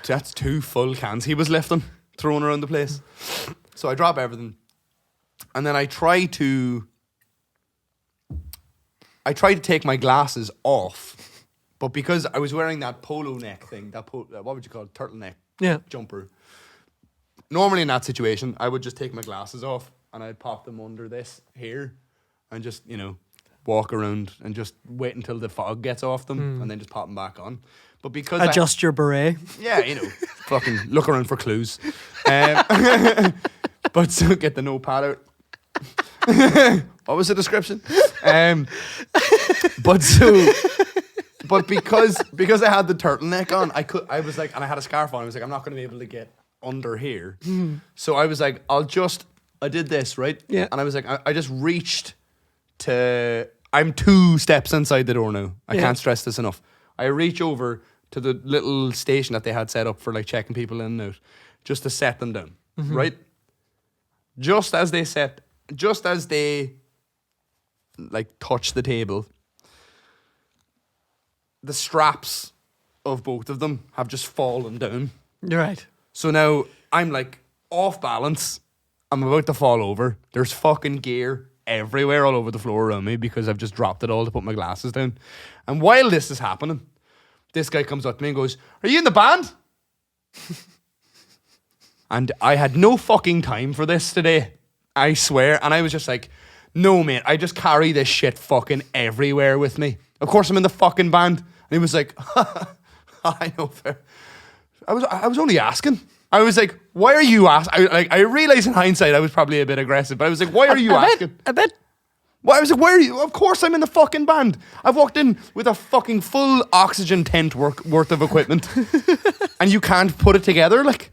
That's 2 full cans he was lifting, throwing around the place. So I drop everything. And then I try to take my glasses off. But because I was wearing that polo neck thing, what would you call it? Turtleneck jumper. Normally in that situation, I would just take my glasses off and I'd pop them under this here and just, walk around and just wait until the fog gets off them and then just pop them back on. But because
Adjust your beret.
yeah, fucking look around for clues. But so get the notepad out. What was the description? But because I had the turtleneck on, I was like, and I had a scarf on. I was like, I'm not going to be able to get under here. So I was like, I did this, right?
Yeah.
And I was like, I just reached to. I'm 2 steps inside the door now. I can't stress this enough. I reach over to the little station that they had set up for like checking people in and out, just to set them down, right? Just as they like touch the table, the straps of both of them have just fallen down.
You're right.
So now I'm like off balance. I'm about to fall over. There's fucking gear everywhere all over the floor around me because I've just dropped it all to put my glasses down. And while this is happening, this guy comes up to me and goes, "Are you in the band?" And I had no fucking time for this today. I swear. And I was just like, no, mate, I just carry this shit fucking everywhere with me. Of course I'm in the fucking band. And he was like, I know, fair. I was only asking. I was like, why are you asking? I realized in hindsight I was probably a bit aggressive, but I was like, why are you asking?
A bit.
Well, I was like, why are you? Of course I'm in the fucking band. I've walked in with a fucking full oxygen tent worth of equipment. And you can't put it together, like.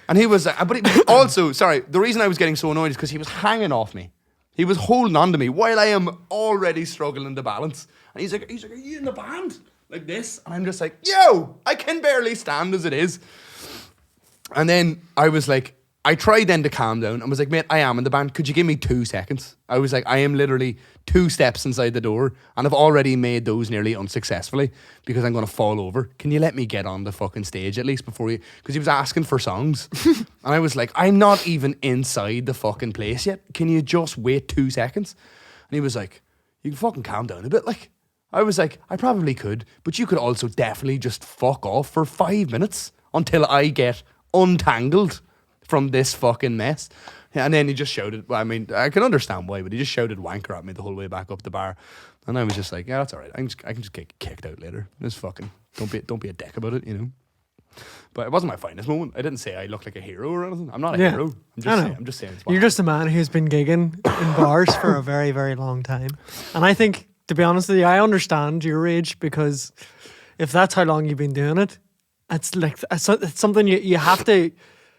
And he was, but also, sorry, the reason I was getting so annoyed is because he was hanging off me. He was holding on to me while I am already struggling to balance. And he's like, are you in the band? Like this? And I'm just like, yo, I can barely stand as it is. And then I was like, I tried then to calm down and was like, mate, I am in the band. Could you give me 2 seconds? I was like, I am literally 2 steps inside the door and I've already made those nearly unsuccessfully because I'm going to fall over. Can you let me get on the fucking stage at least before you... Because he was asking for songs. And I was like, I'm not even inside the fucking place yet. Can you just wait 2 seconds? And he was like, you can fucking calm down a bit. Like, I was like, I probably could, but you could also definitely just fuck off for 5 minutes until I get untangled from this fucking mess. And then he just shouted, well, I mean, I can understand why, but he just shouted wanker at me the whole way back up the bar. And I was just like, yeah, that's all right. I can just get kicked out later. It's fucking, don't be a dick about it, you know. But it wasn't my finest moment. I didn't say I looked like a hero or anything. I'm not a hero. I'm just saying it's
You're just a man who's been gigging in bars for a very, very long time. And I think, to be honest with you, I understand your rage because if that's how long you've been doing it, it's like it's something you have to...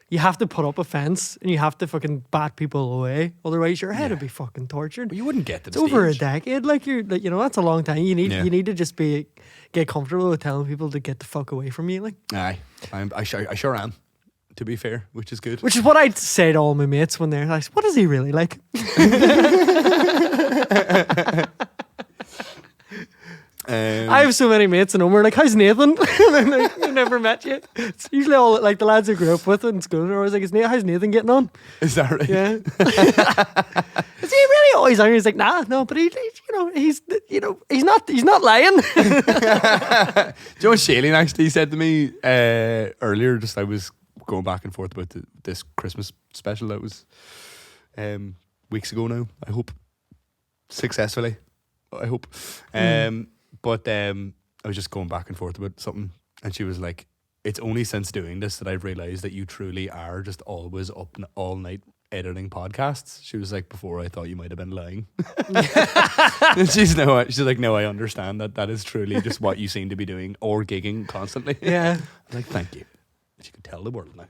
You have to put up a fence and you have to fucking bat people away. Otherwise, your head would be fucking tortured.
But you wouldn't get to the
stage. It's over a decade. That's a long time. You need to just get comfortable with telling people to get the fuck away from you. Like,
aye, I sure am. To be fair, which is good.
Which is what I'd say to all my mates when they're like, "What is he really like?" I have so many mates and we're like, "How's Nathan?" And I'm like, "I never met you." It's usually all like the lads I grew up with in school. And I was like, "How's Nathan getting on?"
Is that right?
Yeah. Is he really always angry? He's like, "Nah, no," but he's not lying.
Do you know what Shailene actually said to me earlier? Just I was going back and forth about this Christmas special that was weeks ago now. I hope successfully. I hope. But I was just going back and forth about something, and she was like, "It's only since doing this that I've realised that you truly are just always up all night editing podcasts." She was like, "Before I thought you might have been lying." And she's like, "No, I understand that is truly just what you seem to be doing or gigging constantly."
Yeah.
I'm like, thank you. You can tell the world now.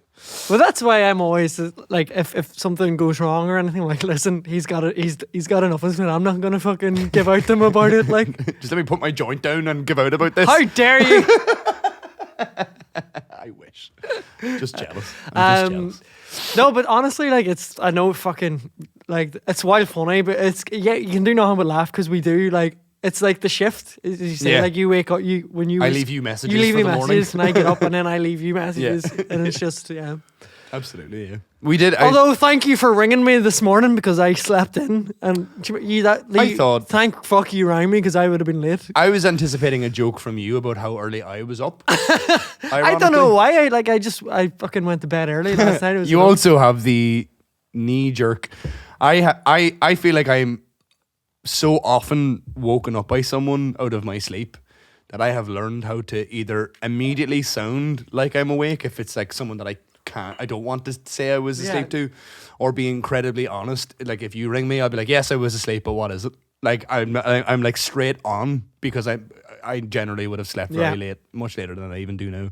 Well, that's why I'm always like, if something goes wrong or anything, like, listen, he's got enough of it. I'm not gonna fucking give out to him about it. Like,
just let me put my joint down and give out about this.
How dare you?
I wish. Just jealous. I'm just jealous.
No, but honestly, like, I know fucking like it's wild funny, but you can do nothing but laugh because we do like. It's like the shift. As you say, like you wake up, I
leave you messages.
You leave
for
me
the
messages,
morning.
and I get up, and then I leave you messages, and it's just
Absolutely, yeah. We did.
Although, thank you for ringing me this morning because I slept in, and
I thought,
thank fuck you rang me because I would have been late.
I was anticipating a joke from you about how early I was up.
I don't know why. I fucking went to bed early last night.
You also have the knee jerk. I feel like I'm so often woken up by someone out of my sleep that I have learned how to either immediately sound like I'm awake if it's like someone that I don't want to say I was asleep to, or be incredibly honest. Like if you ring me, I'll be like, yes, I was asleep, but what is it? Like I'm like straight on, because I generally would have slept very late, much later than I even do now.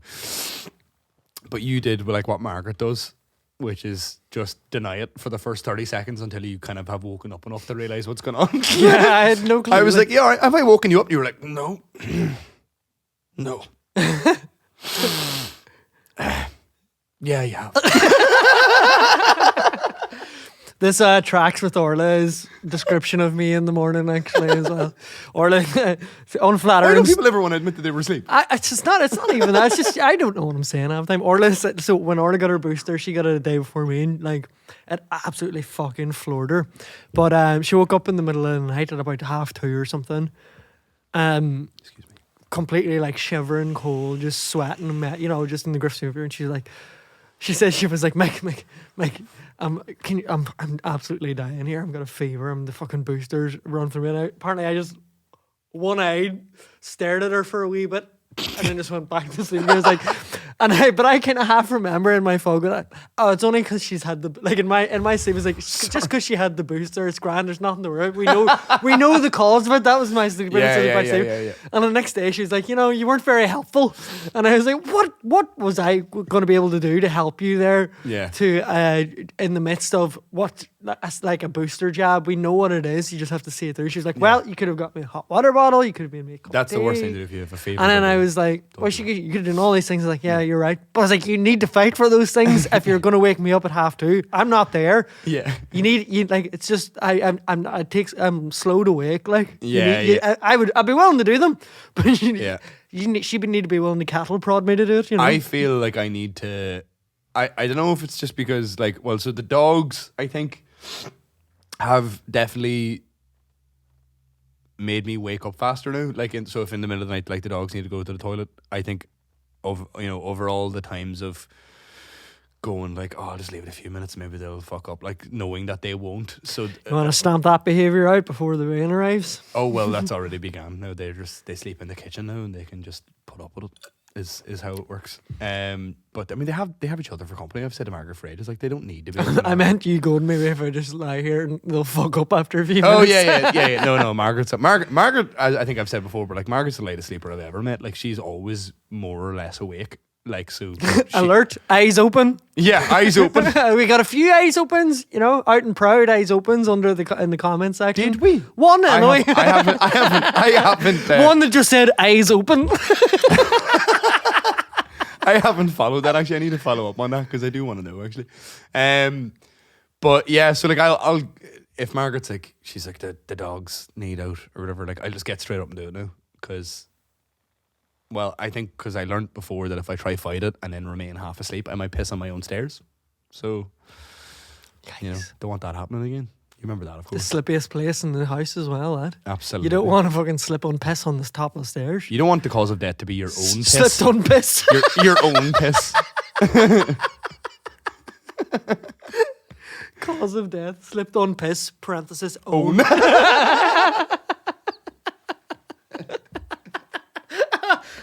But you did like what Margaret does, which is just deny it for the first 30 seconds until you kind of have woken up enough to realise what's going on.
Yeah, I had no clue.
I was like, yeah, all right, have I woken you up? And you were like, no. No. Yeah, yeah.
This tracks with Orla's description of me in the morning, actually, as well. Orla, unflattering.
Why don't people ever want to admit that they were asleep?
It's not even that. It's just, I don't know what I'm saying half the time. Orla said, so when Orla got her booster, she got it a day before me, and like, it absolutely fucking floored her. But she woke up in the middle of the night at about 2:30 or something. Excuse me. Completely like shivering, cold, just sweating, just in the grips of her. And she's like, she said she was like, Mick, I'm absolutely dying here. I've got a fever. I'm the fucking boosters run through me. And apparently I just one-eyed stared at her for a wee bit and then just went back to sleep. I was like, but I kind of half remember in my fog that, it's only because she's had the, like in my sleep, it's like, just because she had the booster, it's grand, there's nothing to worry about. We know the cause of it. That was my sleep.
Yeah.
And the next day she's like, you weren't very helpful. And I was like, what was I going to be able to do to help you there?
Yeah.
To in the midst of what, like a booster jab, we know what it is. You just have to see it through. She's like, well, you could have got me a hot water bottle. You could have made me a cup
That's
of
the worst
tea.
thing to do if you have a fever.
And then I was like, well, you could have done all these things. Like, yeah, you're right. But I was like, you need to fight for those things if you're going to wake me up at 2:30. I'm not there.
Yeah.
It's just, I'm slow to wake. Like,
yeah.
I'd be willing to do them. But she'd need to be willing to cattle prod me to do it,
I feel like I need to, I don't know if it's just because like, well, so the dogs, I think, have definitely made me wake up faster now. Like, so if in the middle of the night, like the dogs need to go to the toilet, I think over all the times of going like, I'll just leave it a few minutes, maybe they'll fuck up, like knowing that they won't. So
you want to stamp that behaviour out before the rain arrives?
Oh well, that's already began. Now they sleep in the kitchen now and they can just put up with it. Is how it works. But I mean, they have each other for company. I've said to Margaret for ages, like they don't need to be.
I meant you going, maybe if I just lie here and they'll fuck up after a few minutes.
Oh yeah. No, Margaret. I think I've said before, but like Margaret's the latest sleeper I've ever met. Like she's always more or less awake. Like so.
Alert, eyes open.
Yeah, eyes open.
We got a few eyes opens, out and proud eyes opens in the comment section.
Did we?
One anyway.
I haven't.
One that just said eyes open.
I haven't followed that actually. I need to follow up on that because I do want to know actually. But yeah, so like I'll if Margaret's like, she's like the dogs need out or whatever, like I'll just get straight up and do it now because. Well, I think because I learned before that if I try fight it and then remain half asleep, I might piss on my own stairs. So, don't want that happening again. You remember that, of course.
The slippiest place in the house as well, lad.
Absolutely.
You don't want to fucking slip on piss on the top of the stairs.
You don't want the cause of death to be your own piss.
Slipped on piss.
Your own piss.
Cause of death, slipped on piss, parenthesis, own.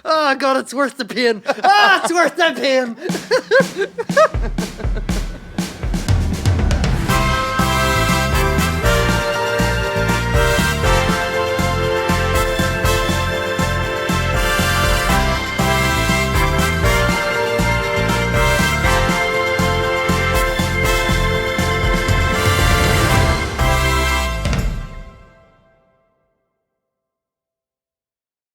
Oh God, it's worth the pain. It's worth the pain.